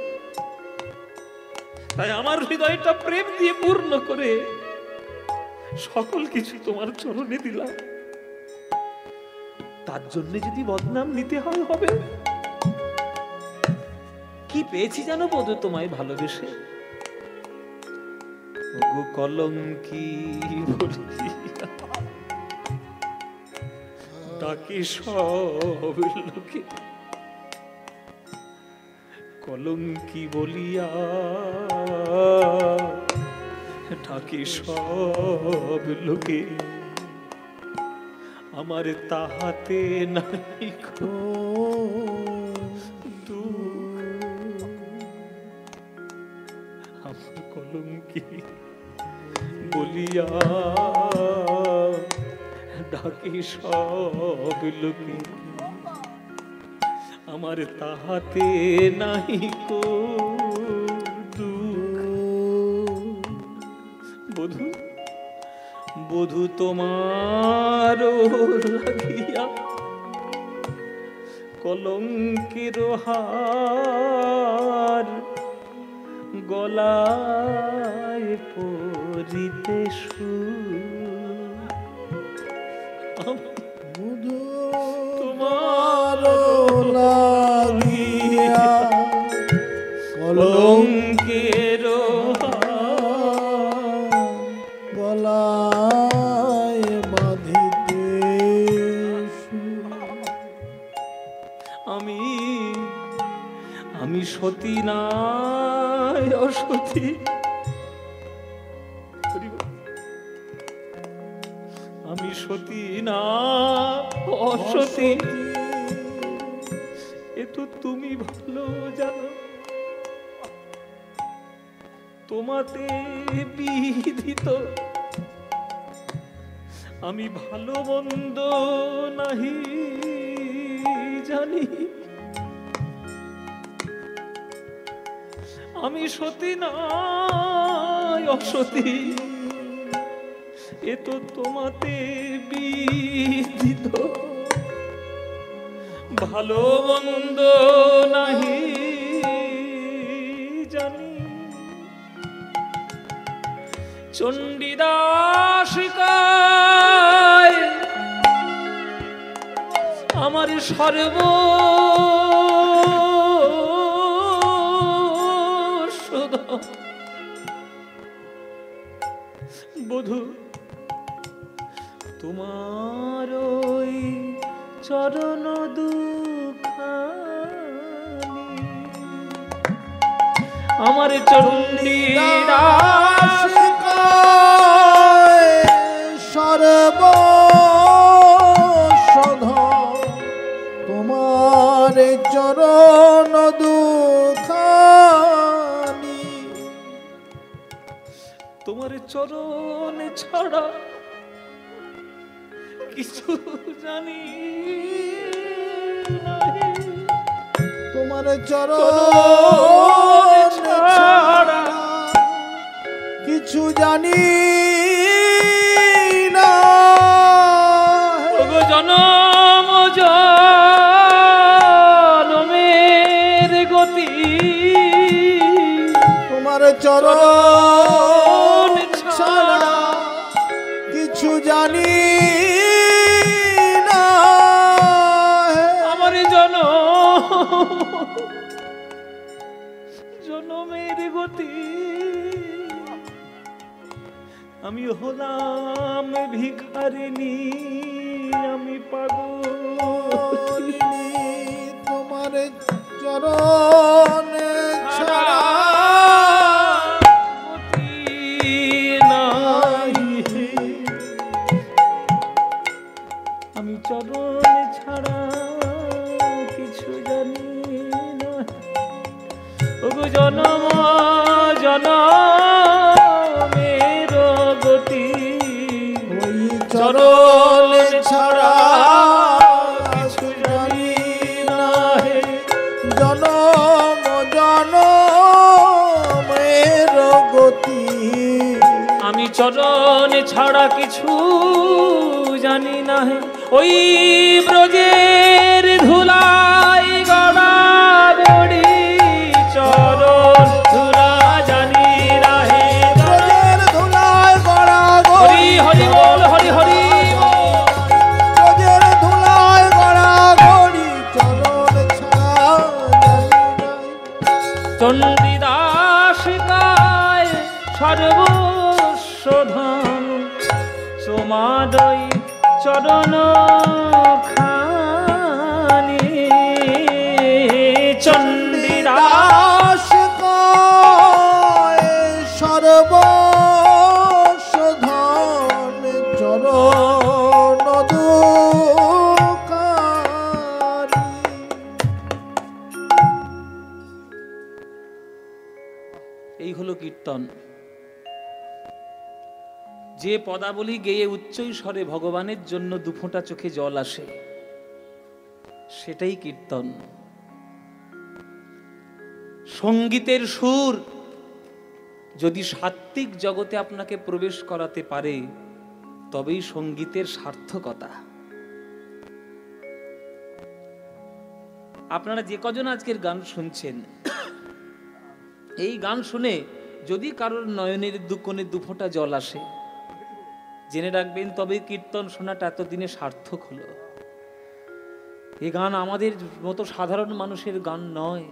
তাই আমার হৃদয়টা প্রেম দিয়ে পূর্ণ করে সকল কিছু তোমার চরণে দিলাম। তার জন্য যদি বদনাম নিতে হয় হবে। কি পেয়েছি জানো বধূ তোমায় ভালোবেসে? ওগো কলঙ্কি বলিয়া ডাকে সব লোকে, কলঙ্কি বলিয়া ডাকে সব লোকে, আমার তাহাতে নাই আমার কলঙ্কি বলিয়া ডাকে সব লোকে, আমার তাহাতে নাই বধূ। বধূ তোমার লাগিয়া কলঙ্কের হার গলায় পরিতে বধূ তোমার লাগিয়া কলঙ্কের গলায় বাঁধিতে আমি সতী নাই অসতী, আমি সতী না অসতী, এ তো তুমি ভালো জানো। তোমাতে বিধিত আমি ভালো মন্দ নাহি জানি, আমি সতী নাই অসতী, এ তো তোমাতে বিধিত ভালো মন্দ নাহি জানি। চণ্ডীদাসিকায় আমার সর্ব বধূ তোমার ওই চরণ দুখানি, আমার চণ্ডীদাসিকায় সর্বশোধ তোমার চরণ দুখানি, তোমার চরণ ছাড়া কিছু জানি নাই, তোমার চরণ ছাড়া কিছু জানি না। ওগো জনম জনমের গতি, তোমার চরণ ছাড়া কিছু জানি না। আমার জনমের গতি, আমি হলাম ভিখারিনী, আমি পাগলিনী, তোমার চরণ ছাড়া গতি নাই, আমি চরণ ছাড়া কিছু জানি না। ওগো জনম জনম চরণ ছাড়া কিছু জানি না হে, জনম জনমের গতি। আমি চরণ ছাড়া কিছু জানি না হে, ওই ব্রজের ধুলাই গড়া গড়ি চরণ ধুলা জানি না হে। ব্রজের ধুলায় গড়া হরি গড়ি, হরি বল, হরি হরি বল। ব্রজের ধুলায় গড়া গড়ি চরণ ছাড়া জানি না। চণ্ডীদাস গায় সর্বস্ব ধন, তোমারই চরণ খানি। চণ্ডীদাস দাস কয় সর্বস্ব ধন, চরণ দুকারি। এই হলো কীর্তন। যে পদাবলী গেয়ে উচ্চ স্বরে ভগবানের জন্য দুফোঁটা চোখে জল আসে, সেটাই কীর্তন। সঙ্গীতের সুর যদি সাত্ত্বিক জগতে আপনাকে প্রবেশ করাতে পারে, তবেই সঙ্গীতের সার্থকতা। আপনারা যে কজন আজকের গান শুনছেন, এই গান শুনে যদি কারোর নয়নের দুকোণে দুফোঁটা জল আসে, জেনে রাখবেন তবে কীর্তন শোনাটা এতদিনে সার্থক হলো। এই গান আমাদের মতো সাধারণ মানুষের গান নয়।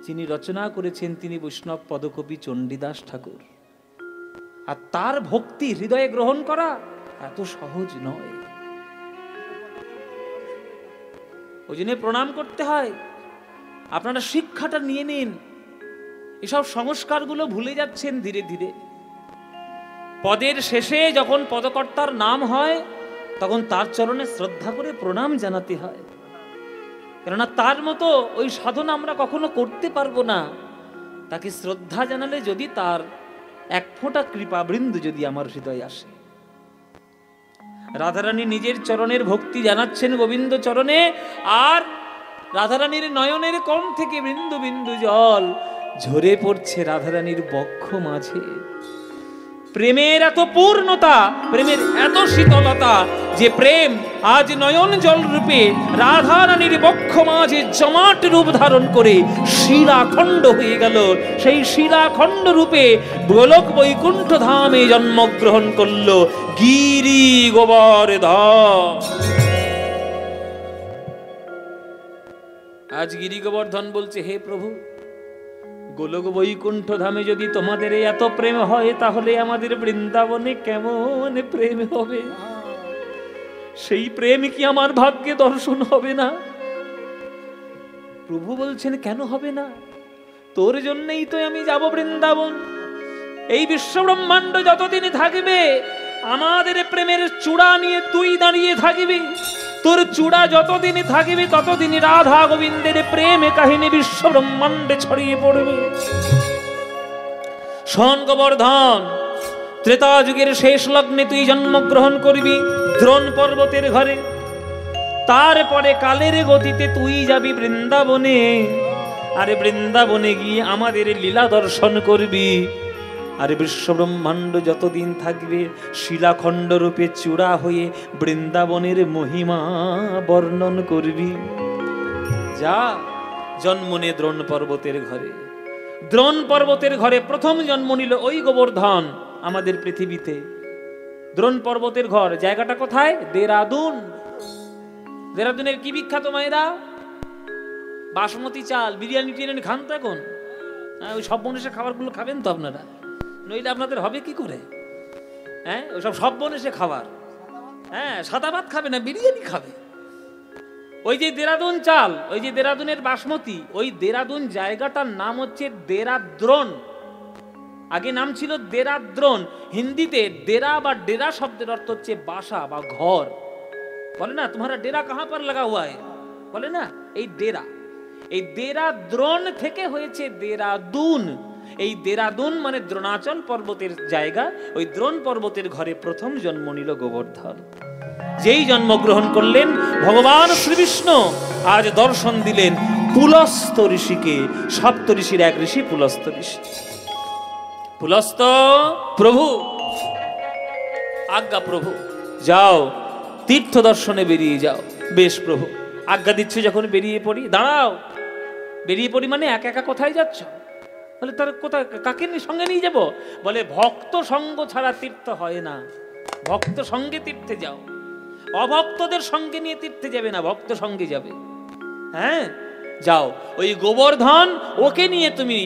যিনি রচনা করেছেন তিনি বৈষ্ণব পদকবি চণ্ডীদাস ঠাকুর। আর তার ভক্তি হৃদয়ে গ্রহণ করা এত সহজ নয়। ওই জন্য প্রণাম করতে হয়। আপনারা শিক্ষাটা নিয়ে নিন। এসব সংস্কারগুলো ভুলে যাচ্ছেন ধীরে ধীরে। পদের শেষে যখন পদকর্তার নাম হয়, তখন তার চরণে শ্রদ্ধা করে প্রণাম জানাতে হয়। কেননা তার মতো ওই সাধনা আমরা কখনো করতে পারবো না। তাকে শ্রদ্ধা জানালে যদি তার এক ফোঁটা কৃপাবৃন্দ যদি আমার হৃদয়ে আসে। রাধারানী নিজের চরণের ভক্তি জানাচ্ছেন গোবিন্দ চরণে, আর রাধারানীর নয়নের কোণ থেকে বিন্দু বিন্দু জল ঝরে পড়ছে রাধারানীর বক্ষ মাঝে। প্রেমের এত পূর্ণতা, প্রেমের এত শীতলতা, যে প্রেম আজ নয়ন জল রূপে রাধারানীর বক্ষ মাঝে জমাট রূপ ধারণ করে শিলাখণ্ড হয়ে গেল। সেই শিলাখণ্ড রূপে গোলক বৈকুণ্ঠ ধামে জন্মগ্রহণ করল গিরি গোবর্ধন। আজ গিরি গোবর্ধন বলছে, হে প্রভু, গোলক বৈকুণ্ঠ ধামে যদি তোমাদের এত প্রেম হয়, তাহলে আমাদের বৃন্দাবনে কেমন প্রেম হবে? সেই প্রেম কি আমার ভাগ্যে দর্শন হবে না? প্রভু বলছেন, কেন হবে না? তোর জন্যই তো আমি যাব বৃন্দাবন। এই বিশ্ব ব্রহ্মাণ্ড যতদিন থাকবে, আমাদের প্রেমের চূড়া নিয়ে তুই দাঁড়িয়ে থাকবি। তোর চূড়া যতদিন থাকবে, ততদিন রাধা গোবিন্দের প্রেমে কাহিনী বিশ্ব ব্রহ্মাণ্ডে ছড়িয়ে পড়বে। শোন গোবর্ধন, ত্রেতা যুগের শেষ লগ্নে তুই জন্মগ্রহণ করবি দ্রোণ পর্বতের ঘরে। তারপরে কালের গতিতে তুই যাবি বৃন্দাবনে। আরে বৃন্দাবনে গিয়ে আমাদের লীলা দর্শন করবি। আরে বিশ্ব ব্রহ্মাণ্ড যতদিন থাকবে, শিলাখণ্ড রূপে চূড়া হয়ে বৃন্দাবনের মহিমা বর্ণন করবি। যা, জন্ম নে দ্রোণ পর্বতের ঘরে। দ্রোণ পর্বতের ঘরে প্রথম জন্ম নিল ওই গোবর্ধন আমাদের পৃথিবীতে। দ্রোণ পর্বতের ঘর, জায়গাটা কোথায়? দেরাদুন। দেরাদুনের কি বিখ্যাত মায়েরা? বাসমতি চাল, বিরিয়ানি টিরিয়ানি খান তো এখন। ওই সব মানুষের খাবারগুলো খাবেন তো আপনারা, নইলে আপনাদের হবে কি করে? হ্যাঁ, ওইসব সব বনেসে খাবার। হ্যাঁ, সাদা ভাত খাবে না, বিরিয়ানি খাবে। ওই যে দেরাদুন চাল, ওই যে দেরাদুনের বাসমতি, ওই দেরাদুন জায়গাটার নাম হচ্ছে দেরাদ্রোণ। আগে নাম ছিল দেরাদ্রোণ। হিন্দিতে দেরা বা ডেরা শব্দের অর্থ হচ্ছে বাসা বা ঘর। বলে না, তোমারা ডেরা কাহা পর লাগা হুয়া है, বলে না, এই ডেরা। এই দেরাদ্রোণ থেকে হয়েছে দেরাদুন। এই দেরাদুন মানে দ্রোণাচল পর্বতের জায়গা, ওই দ্রোণ পর্বতের ঘরে প্রথম জন্ম নিল গোবর্ধন। যেই জন্মগ্রহণ করলেন ভগবান শ্রীবিষ্ণু আজ দর্শন দিলেন পুলস্ত ঋষিকে। সপ্ত ঋষির এক ঋষি পুলস্ত ঋষি। পুলস্ত প্রভু, আজ্ঞা প্রভু, যাও তীর্থ দর্শনে বেরিয়ে যাও। বেশ প্রভু, আজ্ঞা দিচ্ছ যখন বেরিয়ে পড়ি। দাঁড়াও, বেরিয়ে পড়ি মানে একা একা কোথায় যাচ্ছ? বলে তার কোথায়, কাকে সঙ্গে নিয়ে যাব? বলে ভক্ত সঙ্গ ছাড়া তীর্থ হয় না, ভক্ত সঙ্গে তীর্থে যাও। অভক্তদের সঙ্গে নিয়ে তীর্থে যাবে না, ভক্ত সঙ্গে যাবে। হ্যাঁ, যাও, ওই গোবর্ধন ওকে নিয়ে তুমি